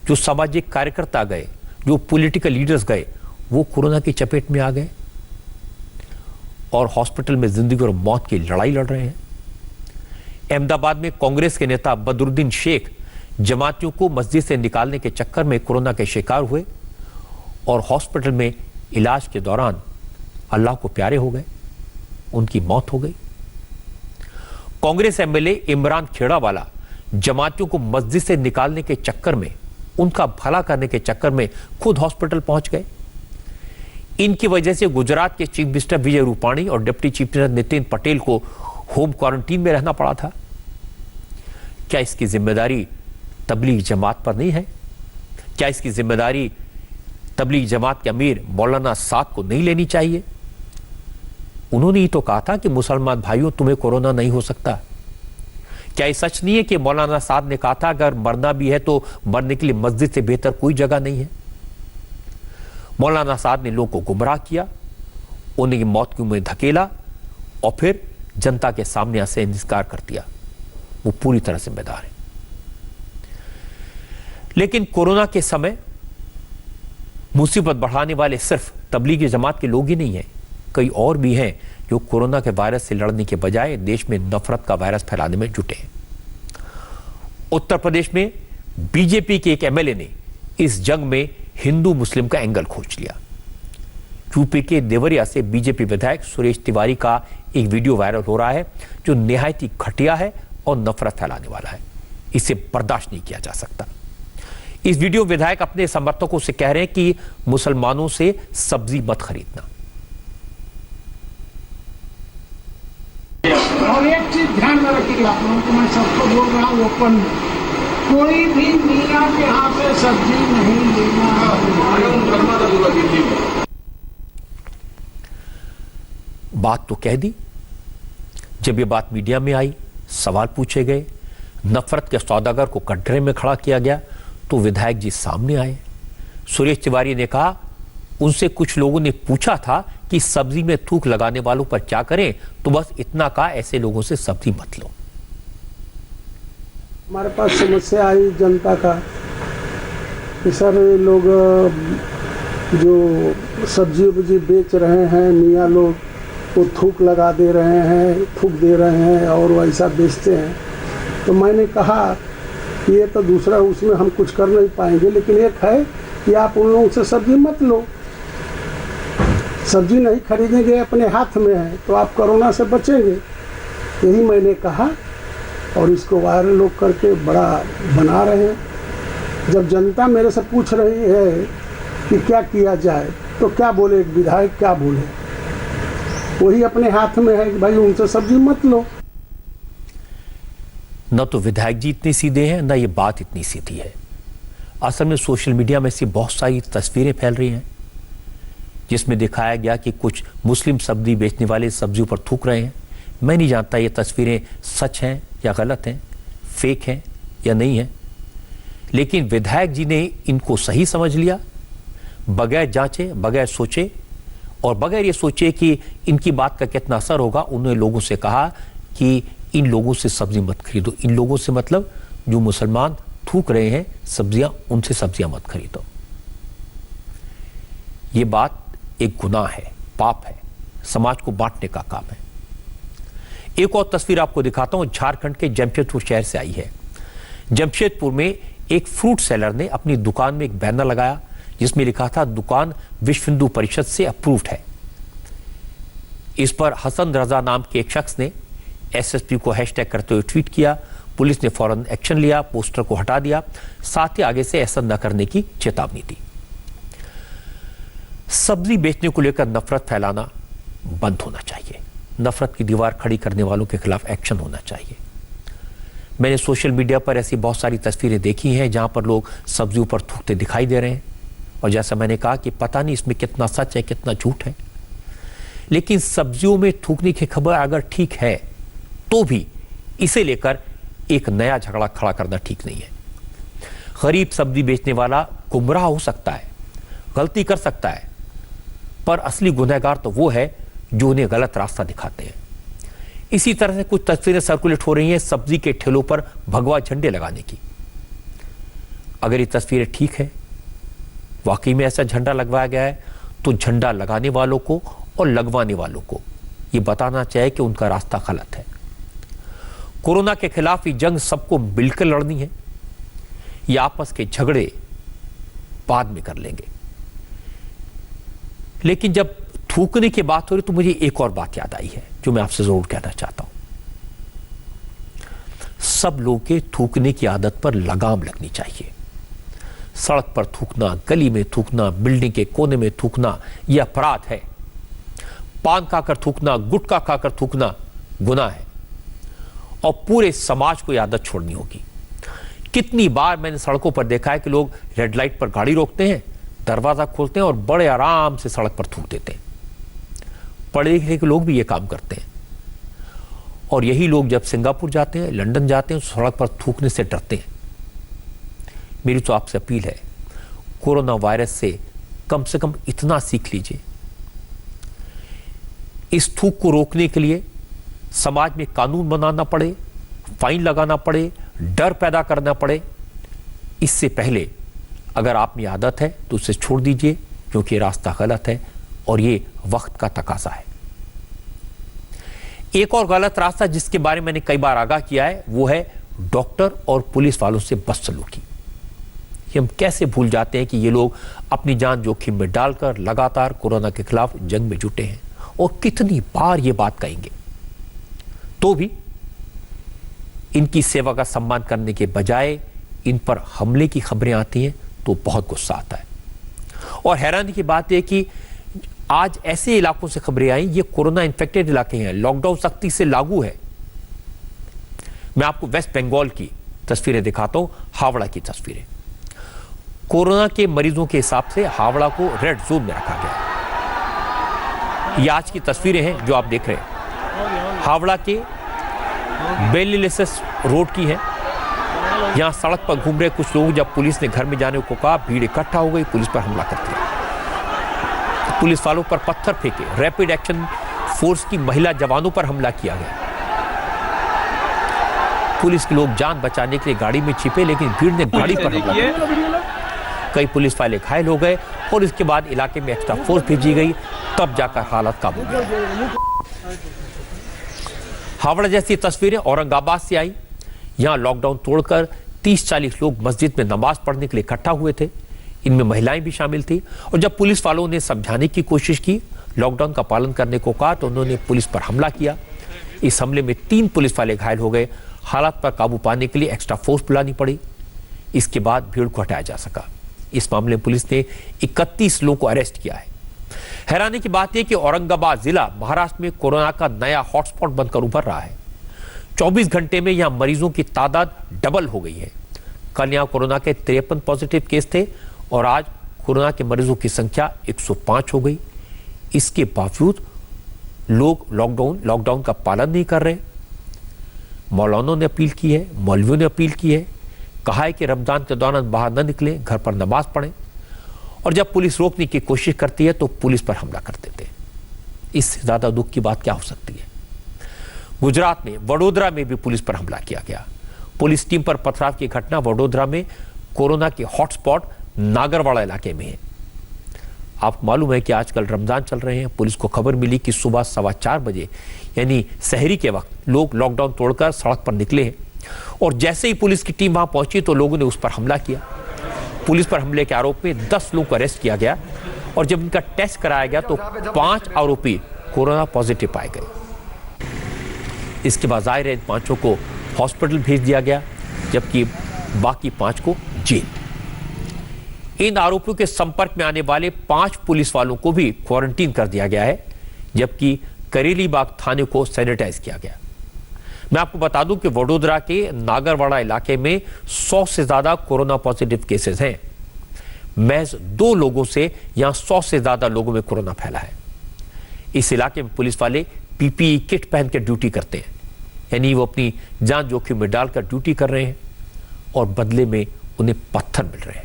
जो सामाजिक कार्यकर्ता गए, जो पॉलिटिकल लीडर्स गए, वो कोरोना की चपेट में आ गए और हॉस्पिटल में जिंदगी और मौत की लड़ाई लड़ रहे हैं। अहमदाबाद में कांग्रेस के नेता बदरुद्दीन शेख जमातियों को मस्जिद से निकालने के चक्कर में कोरोना के शिकार हुए और हॉस्पिटल में इलाज के दौरान अल्लाह को प्यारे हो गए, उनकी मौत हो गई। कांग्रेस एमएलए इमरान खेड़ावाला जमातियों को मस्जिद से निकालने के चक्कर में, उनका भला करने के चक्कर में खुद हॉस्पिटल पहुंच गए। इनकी वजह से गुजरात के चीफ मिनिस्टर विजय रूपाणी और deputy chief minister Nitin Patel को होम क्वारंटीन में रहना पड़ा था। क्या इसकी जिम्मेदारी तबलीग जमात पर नहीं है? क्या इसकी जिम्मेदारी तबलीग जमात के अमीर मौलाना साद को नहीं लेनी चाहिए? उन्होंने ही तो कहा था कि मुसलमान भाइयों, तुम्हें कोरोना नहीं हो सकता। क्या ये सच नहीं है कि मौलाना साद ने कहा था अगर मरना भी है तो मरने के लिए मस्जिद से बेहतर कोई जगह नहीं है? मौलाना साद ने लोगों को गुमराह किया, उन्हें मौत की उम्मीद धकेला और फिर जनता के सामने से इंतजार कर दिया। वो पूरी तरह जिम्मेदार है। लेकिन कोरोना के समय मुसीबत बढ़ाने वाले सिर्फ तबलीगी जमात के लोग ही नहीं हैं, कई और भी हैं जो कोरोना के वायरस से लड़ने के बजाय देश में नफरत का वायरस फैलाने में जुटे हैं। उत्तर प्रदेश में बीजेपी के एक एमएलए ने इस जंग में हिंदू मुस्लिम का एंगल खोज लिया। यूपी के देवरिया से बीजेपी विधायक सुरेश तिवारी का एक वीडियो वायरल हो रहा है जो निहायत ही घटिया है और नफरत फैलाने वाला है। इसे बर्दाश्त नहीं किया जा सकता। इस वीडियो विधायक अपने समर्थकों से कह रहे हैं कि मुसलमानों से सब्जी मत खरीदना। और एक चीज ध्यान में रखिएगा, आप लोगों को मैं सबको बोल रहा हूँ ओपन, कोई भी मियाँ के यहाँ से सब्जी नहीं लेना। बात तो कह दी। जब ये बात मीडिया में आई, सवाल पूछे गए, नफरत के सौदागर को कटघरे में खड़ा किया गया, तो विधायक जी सामने आए। सुरेश तिवारी ने कहा, उनसे कुछ लोगों ने पूछा था कि सब्जी में थूक लगाने वालों पर क्या करें, तो बस इतना कहा, ऐसे लोगों से सब्जी मत लो। हमारे पास समस्या आई जनता का कि सर लोग जो सब्जी वब्जी बेच रहे हैं, मियाँ लोग वो थूक लगा दे रहे हैं, थूक दे रहे हैं और वैसा बेचते हैं। तो मैंने कहा कि ये तो दूसरा, उसमें हम कुछ कर नहीं पाएंगे, लेकिन एक है कि आप उन लोगों से सब्जी मत लो, सब्जी नहीं खरीदेंगे, अपने हाथ में है, तो आप कोरोना से बचेंगे। यही मैंने कहा और इसको वायरल लोग करके बड़ा बना रहे हैं। जब जनता मेरे से पूछ रही है कि क्या किया जाए, तो क्या बोले एक विधायक, क्या बोले? वही अपने हाथ में है कि भाई उनसे सब्जी मत लो। न तो विधायक जी इतने सीधे हैं, न ये बात इतनी सीधी है। असल में सोशल मीडिया में ऐसी बहुत सारी तस्वीरें फैल रही हैं जिसमें दिखाया गया कि कुछ मुस्लिम सब्जी बेचने वाले सब्जियों पर थूक रहे हैं। मैं नहीं जानता ये तस्वीरें सच हैं या गलत हैं, फेक हैं या नहीं हैं, लेकिन विधायक जी ने इनको सही समझ लिया, बगैर जांचे, बगैर सोचे और बगैर ये सोचे कि इनकी बात का कितना असर होगा, उन्होंने लोगों से कहा कि इन लोगों से सब्जी मत खरीदो। इन लोगों से मतलब जो मुसलमान थूक रहे हैं सब्जियां, उनसे सब्जियां मत खरीदो। ये बात एक गुनाह है, पाप है, समाज को बांटने का काम है। एक और तस्वीर आपको दिखाता हूं, झारखंड के जमशेदपुर शहर से आई है। जमशेदपुर में एक फ्रूट सेलर ने अपनी दुकान में एक बैनर लगाया जिसमें लिखा था दुकान विश्व हिंदू परिषद से अप्रूव्ड है। इस पर हसन रजा नाम के एक शख्स ने एसएसपी को हैशटैग करते हुए ट्वीट किया। पुलिस ने फौरन एक्शन लिया, पोस्टर को हटा दिया, साथ ही आगे से ऐसा न करने की चेतावनी दी। सब्जी बेचने को लेकर नफरत फैलाना बंद होना चाहिए। नफरत की दीवार खड़ी करने वालों के खिलाफ एक्शन होना चाहिए। मैंने सोशल मीडिया पर ऐसी बहुत सारी तस्वीरें देखी हैं जहां पर लोग सब्जियों पर थूकते दिखाई दे रहे हैं और जैसा मैंने कहा कि पता नहीं इसमें कितना सच है कितना झूठ है, लेकिन सब्जियों में थूकने की खबर अगर ठीक है तो भी इसे लेकर एक नया झगड़ा खड़ा करना ठीक नहीं है। गरीब सब्जी बेचने वाला गुमराह हो सकता है, गलती कर सकता है, पर असली गुनहगार तो वो है जो उन्हें गलत रास्ता दिखाते हैं। इसी तरह से कुछ तस्वीरें सर्कुलेट हो रही हैं सब्जी के ठेलों पर भगवा झंडे लगाने की। अगर ये तस्वीरें ठीक है, वाकई में ऐसा झंडा लगवाया गया है, तो झंडा लगाने वालों को और लगवाने वालों को ये बताना चाहिए कि उनका रास्ता गलत है। कोरोना के खिलाफ ये जंग सबको मिलकर लड़नी है। ये आपस के झगड़े बाद में कर लेंगे। लेकिन जब थूकने की बात हो रही तो मुझे एक और बात याद आई है जो मैं आपसे जरूर कहना चाहता हूं। सब लोगों के थूकने की आदत पर लगाम लगनी चाहिए। सड़क पर थूकना, गली में थूकना, बिल्डिंग के कोने में थूकना यह अपराध है। पान खाकर थूकना, गुटखा खाकर थूकना गुनाह है और पूरे समाज को यह आदत छोड़नी होगी। कितनी बार मैंने सड़कों पर देखा है कि लोग रेड लाइट पर गाड़ी रोकते हैं, दरवाजा खोलते हैं और बड़े आराम से सड़क पर थूक देते हैं। पढ़े लिखे के लोग भी ये काम करते हैं और यही लोग जब सिंगापुर जाते हैं, लंदन जाते हैं, सड़क पर थूकने से डरते हैं। मेरी तो आपसे अपील है, कोरोना वायरस से कम इतना सीख लीजिए, इस थूक को रोकने के लिए समाज में कानून बनाना पड़े, फाइन लगाना पड़े, डर पैदा करना पड़े, इससे पहले अगर आप में आदत है तो उसे छोड़ दीजिए, क्योंकि रास्ता गलत है और ये वक्त का तकाजा है। एक और गलत रास्ता जिसके बारे में मैंने कई बार आगाह किया है वो है डॉक्टर और पुलिस वालों से बदसलूकी। हम कैसे भूल जाते हैं कि ये लोग अपनी जान जोखिम में डालकर लगातार कोरोना के खिलाफ जंग में जुटे हैं और कितनी बार ये बात कहेंगे, तो भी इनकी सेवा का सम्मान करने के बजाय इन पर हमले की खबरें आती हैं तो बहुत गुस्सा आता है। और हैरानी की बात यह कि आज ऐसे इलाकों से खबरें आई, ये कोरोना इन्फेक्टेड इलाके हैं, लॉकडाउन सख्ती से लागू है। मैं आपको वेस्ट बंगाल की तस्वीरें दिखाता हूं, हावड़ा की तस्वीरें। कोरोना के मरीजों के हिसाब से हावड़ा को रेड जोन में रखा गया है। ये आज की तस्वीरें हैं जो आप देख रहे हैं, हावड़ा के बेलिलेसेस रोड की है। यहां सड़क पर घूम रहे कुछ लोग, जब पुलिस ने घर में जाने को कहा, भीड़ इकट्ठा हो गई, पुलिस पर हमला कर दिया। पुलिस वालों पर पत्थर फेंके, रैपिड एक्शन फोर्स की महिला जवानों पर हमला किया गया। पुलिस के लोग जान बचाने के लिए गाड़ी में छिपे, लेकिन भीड़ ने गाड़ी पर हमला किया। कई पुलिस वाले घायल हो गए और इसके बाद इलाके में एक्स्ट्रा फोर्स भेजी गई, तब जाकर हालत काबू में आई। हावड़ा जैसी तस्वीरें औरंगाबाद से आई। यहां लॉकडाउन तोड़कर 30-40 लोग मस्जिद में नमाज पढ़ने के लिए इकट्ठा हुए थे। इनमें महिलाएं भी शामिल थी। और जब पुलिस वालों ने समझाने की कोशिश की, लॉकडाउन का पालन करने को कहा, तो उन्होंने पुलिस पर हमला किया। इस हमले में 3 पुलिस वाले घायल हो गए। हालात पर काबू पाने के लिए एक्स्ट्रा फोर्स बुलानी पड़ी। इसके बाद भीड़ को हटाया जा सका। इस मामले में पुलिस ने 31 लोगों को अरेस्ट किया है। हैरानी की बात यह कि औरंगाबाद जिला महाराष्ट्र में कोरोना का नया हॉटस्पॉट बनकर उभर रहा है। 24 घंटे में यहां मरीजों की तादाद डबल हो गई है। कल यहां कोरोना के 53 पॉजिटिव केस थे और आज कोरोना के मरीजों की संख्या 105 हो गई। इसके बावजूद लोग लॉकडाउन का पालन नहीं कर रहे। मौलानों ने अपील की है, मौलवियों ने अपील की है, कहा है कि रमजान के दौरान बाहर न निकलें, घर पर नमाज पढ़ें। और जब पुलिस रोकने की कोशिश करती है तो पुलिस पर हमला कर देते हैं। इससे ज्यादा दुख की बात क्या हो सकती है। गुजरात में वडोदरा में भी पुलिस पर हमला किया गया। पुलिस टीम पर पथराव की घटना वडोदरा में कोरोना के हॉटस्पॉट नागरवाड़ा इलाके में है। आपको मालूम है कि आजकल रमजान चल रहे हैं। पुलिस को खबर मिली कि सुबह 4:15 बजे यानी सहरी के वक्त लोग लॉकडाउन तोड़कर सड़क पर निकले हैं और जैसे ही पुलिस की टीम वहां पहुंची तो लोगों ने उस पर हमला किया। पुलिस पर हमले के आरोप में 10 लोगों को अरेस्ट किया गया और जब इनका टेस्ट कराया गया तो 5 आरोपी कोरोना पॉजिटिव पाए गए। इसके बाद जाहिर है इन 5 को हॉस्पिटल भेज दिया गया, जबकि बाकी 5 को जेल। इन आरोपियों के संपर्क में आने वाले 5 पुलिस वालों को भी क्वारंटीन कर दिया गया है, जबकि करेलीबाग थाने को सैनिटाइज किया गया। मैं आपको बता दूं कि वडोदरा के नागरवाड़ा इलाके में 100 से ज्यादा कोरोना पॉजिटिव केसेस हैं। महज 2 लोगों से यहां 100 से ज्यादा लोगों में कोरोना फैला है। इस इलाके में पुलिस वाले पीपीई किट पहन कर ड्यूटी करते हैं, यानी वो अपनी जान जोखिम में डालकर ड्यूटी कर रहे हैं और बदले में उन्हें पत्थर मिल रहे हैं।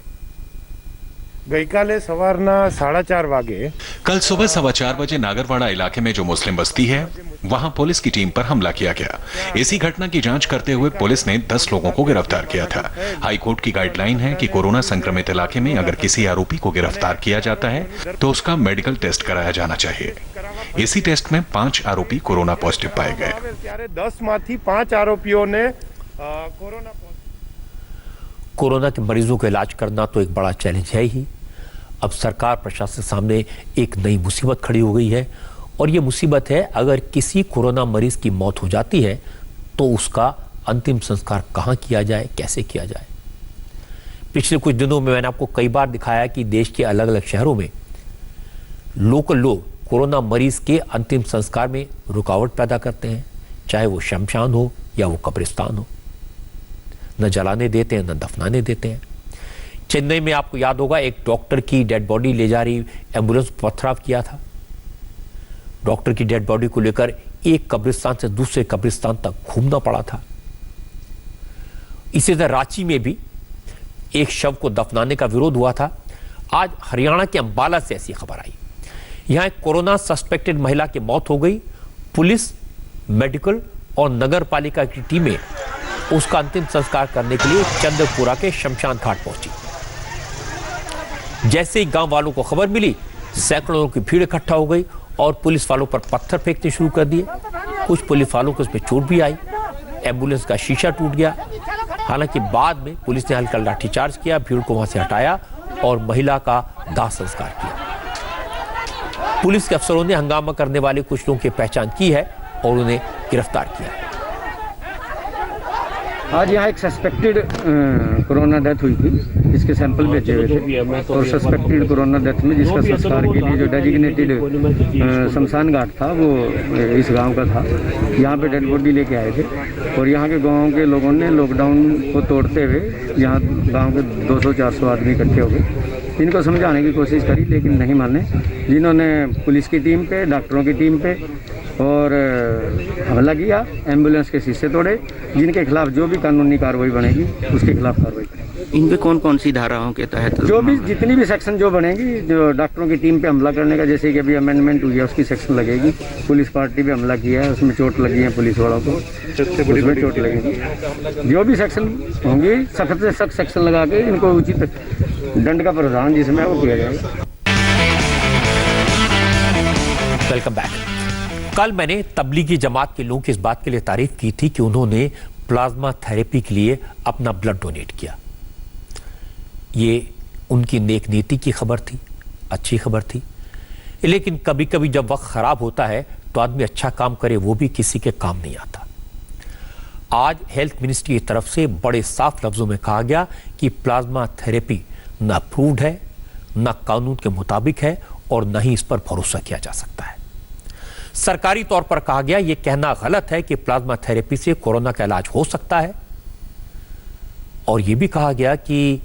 गईकाले सवारना 4:30 वागे कल सुबह 4:15 बजे नागरवाड़ा इलाके में जो मुस्लिम बस्ती है वहां पुलिस की टीम पर हमला किया गया। इसी घटना की जांच करते हुए पुलिस ने 10 लोगों को गिरफ्तार किया था। हाईकोर्ट की गाइडलाइन है कि कोरोना संक्रमित इलाके में अगर किसी आरोपी को गिरफ्तार किया जाता है तो उसका मेडिकल टेस्ट कराया जाना चाहिए। इसी टेस्ट में 5 आरोपी कोरोना पॉजिटिव पाए गए। 10 माथी 5 आरोपियों ने कोरोना के मरीजों का इलाज करना तो एक बड़ा चैलेंज है ही। अब सरकार प्रशासन सामने एक नई मुसीबत खड़ी हो गई है और ये मुसीबत है, अगर किसी कोरोना मरीज की मौत हो जाती है तो उसका अंतिम संस्कार कहां किया जाए, कैसे किया जाए। पिछले कुछ दिनों में मैंने आपको कई बार दिखाया कि देश के अलग अलग शहरों में लोकल लोग कोरोना मरीज के अंतिम संस्कार में रुकावट पैदा करते हैं, चाहे वो शमशान हो या वो कब्रिस्तान हो। न जलाने देते हैं, न दफनाने देते हैं। चेन्नई में आपको याद होगा एक डॉक्टर की डेड बॉडी ले जा रही एम्बुलेंस पथराव किया था। डॉक्टर की डेड बॉडी को लेकर एक कब्रिस्तान से दूसरे कब्रिस्तान तक घूमना पड़ा था। इसी तरह रांची में भी एक शव को दफनाने का विरोध हुआ था। आज हरियाणा के अंबाला से ऐसी खबर आई। यहां एक कोरोना सस्पेक्टेड महिला की मौत हो गई। पुलिस, मेडिकल और नगर पालिका की टीमें उसका अंतिम संस्कार करने के लिए चंद्रपुरा के शमशान घाट पहुंची। जैसे ही गांव वालों को खबर मिली, सैकड़ों की भीड़ इकट्ठा हो गई और पुलिस वालों पर पत्थर फेंकने शुरू कर दिए। कुछ पुलिस वालों को उसमें चोट भी आई। एम्बुलेंस का शीशा टूट गया। हालांकि बाद में पुलिस ने हल्का लाठीचार्ज किया, भीड़ को वहां से हटाया और महिला का दाह संस्कार किया। पुलिस के अफसरों ने हंगामा करने वाले कुछ लोगों की पहचान की है और उन्हें गिरफ्तार किया। आज यहाँ एक सस्पेक्टेड कोरोना डेथ हुई थी, जिसके सैंपल भेजे हुए थे और सस्पेक्टेड कोरोना डेथ में जिसका संस्कार के लिए जो डेजिग्नेटेड शमशान घाट था वो इस गांव का था। यहाँ पे डेड बॉडी लेके आए थे और यहाँ के गांव के लोगों ने लॉकडाउन को तोड़ते हुए यहाँ गांव के 200-400 आदमी इकट्ठे हो गए। इनको समझाने की कोशिश करी लेकिन नहीं माने, जिन्होंने पुलिस की टीम पे, डॉक्टरों की टीम पे और हमला किया, एम्बुलेंस के शीशे तोड़े। जिनके खिलाफ जो भी कानूनी कार्रवाई बनेगी उसके खिलाफ कार्रवाई करेंगे। इन पे कौन कौन सी धाराओं के तहत जो भी जितनी भी सेक्शन जो बनेगी, जो डॉक्टरों की टीम पे हमला करने का, जैसे कि अभी अमेंडमेंट हुई है उसकी सेक्शन लगेगी। पुलिस पार्टी पे हमला किया है, उसमें चोट लगी है पुलिस वालों को, उसमें चोट लगेगी। जो भी सेक्शन होंगी सख्त से सख्त सेक्शन लगा के इनको उचित दंड का प्रावधान जिसमें वो किया जाएगा। Welcome back. कल मैंने तबलीगी जमात के लोगों की इस बात के लिए तारीफ की थी कि उन्होंने प्लाज्मा थेरेपी के लिए अपना ब्लड डोनेट किया। ये उनकी नेक नीति की खबर थी, अच्छी खबर थी। लेकिन कभी कभी जब वक्त खराब होता है तो आदमी अच्छा काम करे वो भी किसी के काम नहीं आता। आज हेल्थ मिनिस्ट्री की तरफ से बड़े साफ लफ्जों में कहा गया कि प्लाज्मा थेरेपी न अप्रूव्ड है, न कानून के मुताबिक है और न ही इस पर भरोसा किया जा सकता है। सरकारी तौर पर कहा गया यह कहना गलत है कि प्लाज्मा थेरेपी से कोरोना का इलाज हो सकता है और यह भी कहा गया कि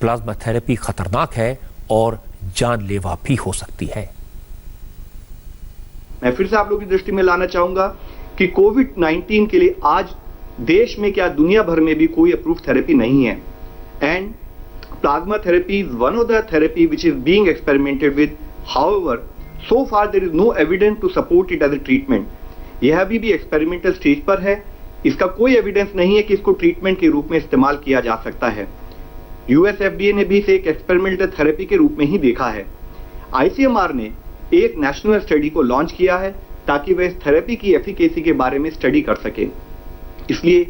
प्लाज्मा थेरेपी खतरनाक है और जानलेवा भी हो सकती है। मैं फिर से आप लोगों की दृष्टि में लाना चाहूंगा कि कोविड-19 के लिए आज देश में क्या दुनिया भर में भी कोई अप्रूव्ड थेरेपी नहीं है and plasma therapy is one of the therapy which is being experimented with. However, so far there is no evidence to support it as a treatment. यह अभी भी एक्सपेरिमेंटल स्टेज पर है। इसका कोई एविडेंस नहीं है कि इसको ट्रीटमेंट के रूप में इस्तेमाल किया जा सकता है। यूएस एफडीए ने भी इसे एक एक्सपेरिमेंटल थेरेपी के रूप में ही देखा है। आईसीएमआर ने एक नेशनल स्टडी को लॉन्च किया है ताकि वह इस थेरेपी की एफिकेसी के बारे में स्टडी कर सके। इसलिए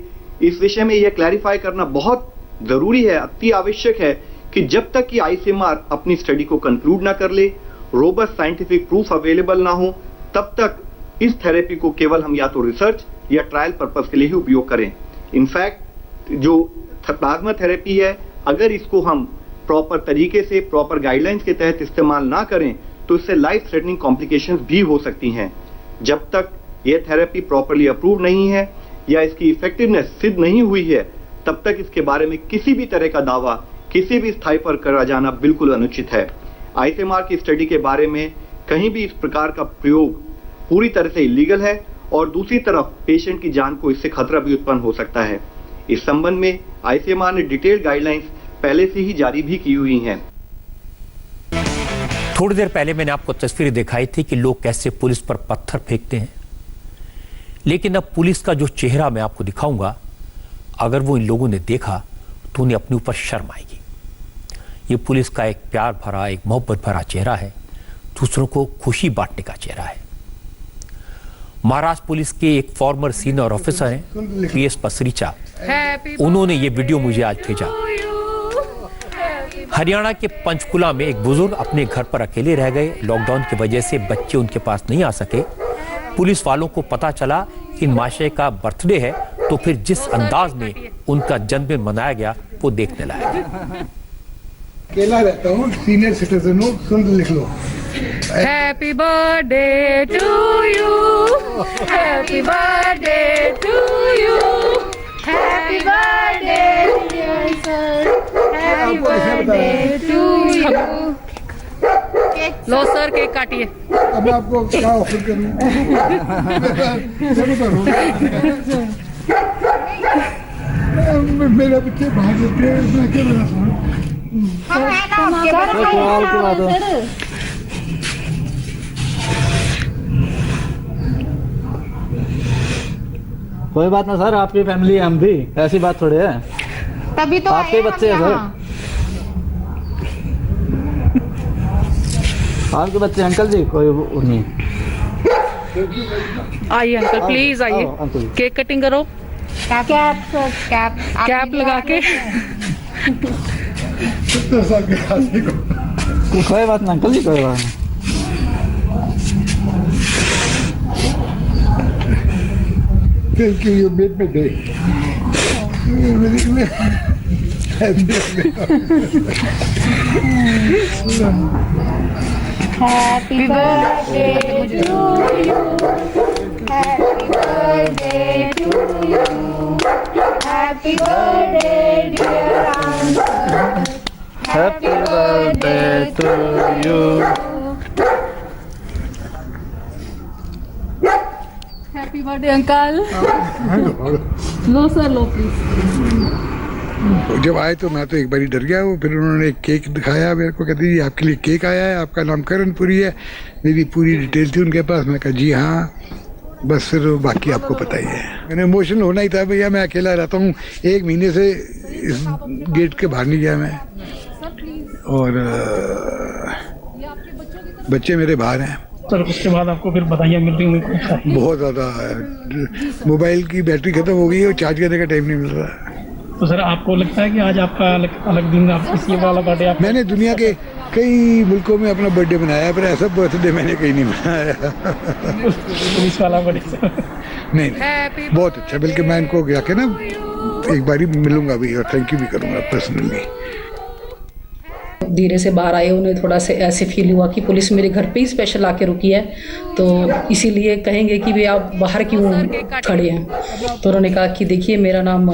इस विषय में यह क्लैरिफाई करना बहुत जरूरी है, अति आवश्यक है कि जब तक कि आईसीएमआर अपनी स्टडी को कंक्लूड ना कर ले, रोबस्ट साइंटिफिक प्रूफ अवेलेबल ना हो, तब तक इस थेरेपी को केवल हम या तो रिसर्च या ट्रायल पर्पस के लिए ही उपयोग करें। इनफैक्ट जो प्लाज्मा थेरेपी है, अगर इसको हम प्रॉपर तरीके से प्रॉपर गाइडलाइंस के तहत इस्तेमाल ना करें तो इससे लाइफ थ्रेटनिंग कॉम्प्लिकेशंस भी हो सकती हैं। जब तक यह थेरेपी प्रॉपरली अप्रूव नहीं है या इसकी इफेक्टिवनेस सिद्ध नहीं हुई है, तब तक इसके बारे में किसी भी तरह का दावा किसी भी स्थाई पर करा जाना बिल्कुल अनुचित है। आईसीएमआर की स्टडी के बारे में कहीं भी इस प्रकार का प्रयोग पूरी तरह से इलीगल है और दूसरी तरफ पेशेंट की जान को इससे खतरा भी उत्पन्न हो सकता है। इस संबंध में आईसीएमआर ने डिटेल्ड गाइडलाइंस पहले से ही जारी भी की हुई हैं। थोड़ी देर पहले मैंने आपको तस्वीरें दिखाई थी कि लोग कैसे पुलिस पर पत्थर फेंकते हैं, लेकिन अब पुलिस का जो चेहरा मैं आपको दिखाऊंगा, अगर वो इन लोगों ने देखा तो उन्हें अपने ऊपर शर्म आएगी। ये पुलिस का एक प्यार भरा, एक मोहब्बत भरा चेहरा है, दूसरों को खुशी बांटने का चेहरा है। महाराष्ट्र पुलिस के एक फॉर्मर सीनियर ऑफिसर हैं पीएस पसरीचा, उन्होंने ये वीडियो मुझे आज भेजा। हरियाणा के पंचकुला में एक बुजुर्ग अपने घर पर अकेले रह गए। लॉकडाउन की वजह से बच्चे उनके पास नहीं आ सके। पुलिस वालों को पता चला कि महाशय का बर्थडे है, तो फिर जिस अंदाज में उनका जन्मदिन मनाया गया वो देखने लायक। अकेला रहता हूँ, सीनियर सिटीजन हूँ, सुन लिख लो। Happy birthday to you, happy birthday to you, happy birthday dear sir, happy birthday to you. लो सर, केक काटिए। अब आपको क्या ऑफर करूँ? मेरा बच्चे बाहर जाते हैं, मैं क्या बना सकूँ? कोई बात ना सर, आपकी फैमिली है, हम भी, ऐसी बात थोड़ी है। तभी तो आपके बच्चे हैं सर, आपके बच्चे। अंकल जी कोई नहीं। आइए अंकल, प्लीज आइए, केक कटिंग करो। कैप लगा के। कोई बात ना अंकल जी, कोई बात नहीं। Thank you, you made my day. Happy birthday to you. Happy birthday to you. Happy birthday dear uncle. Happy birthday to you. Happy birthday uncle. Low sir, low please. जब आए तो मैं तो एक बारी डर गया। वो फिर उन्होंने एक केक दिखाया मेरे को, कहती जी आपके लिए केक आया है, आपका नाम करणपुरी है। मेरी पूरी डिटेल थी उनके पास। मैं कहा जी हाँ, बस फिर बाकी आपको पता ही है। मैंने इमोशनल होना ही था, भैया मैं अकेला रहता हूँ, 1 महीने से इस गेट के बाहर नहीं गया मैं, और बच्चे मेरे बाहर हैं। सर उसके बाद आपको फिर बधाइयाँ मिल रही होंगी? बहुत ज़्यादा। मोबाइल की बैटरी खत्म हो गई है और चार्ज करने का टाइम नहीं मिल रहा है। तो सर आपको लगता है कि आज आपका अलग दिन, आप किसी वाला बर्थडे आप... मैंने दुनिया के कई मुल्कों में अपना बर्थडे मनाया, पर ऐसा बर्थडे मैंने कहीं नहीं मनाया। पुलिस वाला बर्थडे? नहीं, बहुत अच्छा। बल्कि मैं इनको जाके ना एक बारी मिलूंगा भी और थैंक यू भी करूंगा पर्सनली। धीरे से बाहर आए, उन्हें थोड़ा सा ऐसे फील हुआ कि पुलिस मेरे घर पे ही स्पेशल आके रुकी है, तो इसीलिए कहेंगे कि भाई आप बाहर क्यों खड़े हैं। तो उन्होंने कहा कि देखिए मेरा नाम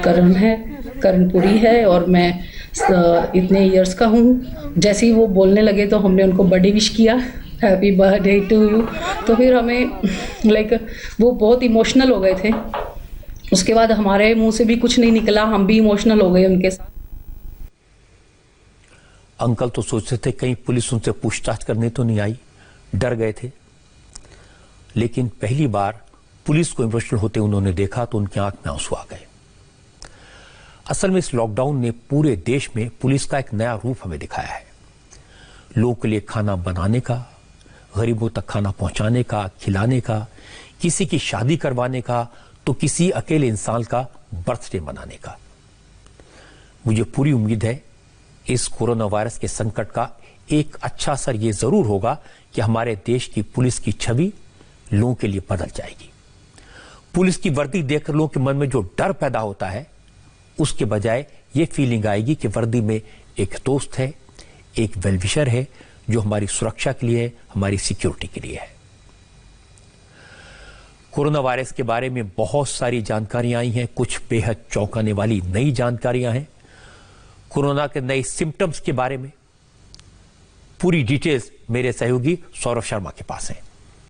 करण है, करणपुरी है और मैं इतने इयर्स का हूँ। जैसे ही वो बोलने लगे तो हमने उनको बर्थडे विश किया, हैप्पी बर्थडे टू यू। तो फिर हमें वो बहुत इमोशनल हो गए थे। उसके बाद हमारे मुंह से भी कुछ नहीं निकला, हम भी इमोशनल हो गए उनके साथ। अंकल तो सोचते थे कहीं पुलिस उनसे पूछताछ करने तो नहीं आई, डर गए थे। लेकिन पहली बार पुलिस को इमोशनल होते उन्होंने देखा तो उनकी आंख में आंसू आ गए। असल में इस लॉकडाउन ने पूरे देश में पुलिस का एक नया रूप हमें दिखाया है। लोगों के लिए खाना बनाने का, गरीबों तक खाना पहुंचाने का, खिलाने का, किसी की शादी करवाने का तो किसी अकेले इंसान का बर्थडे मनाने का। मुझे पूरी उम्मीद है इस कोरोना वायरस के संकट का एक अच्छा असर यह जरूर होगा कि हमारे देश की पुलिस की छवि लोगों के लिए बदल जाएगी। पुलिस की वर्दी देखकर लोगों के मन में जो डर पैदा होता है, उसके बजाय ये फीलिंग आएगी कि वर्दी में एक दोस्त है, एक वेलविशर है जो हमारी सुरक्षा के लिए है, हमारी सिक्योरिटी के लिए है। कोरोना वायरस के बारे में बहुत सारी जानकारियां आई हैं, कुछ बेहद चौंकाने वाली नई जानकारियां हैं। कोरोना के नए सिम्टम्स के बारे में पूरी डिटेल्स मेरे सहयोगी सौरभ शर्मा के पास हैं।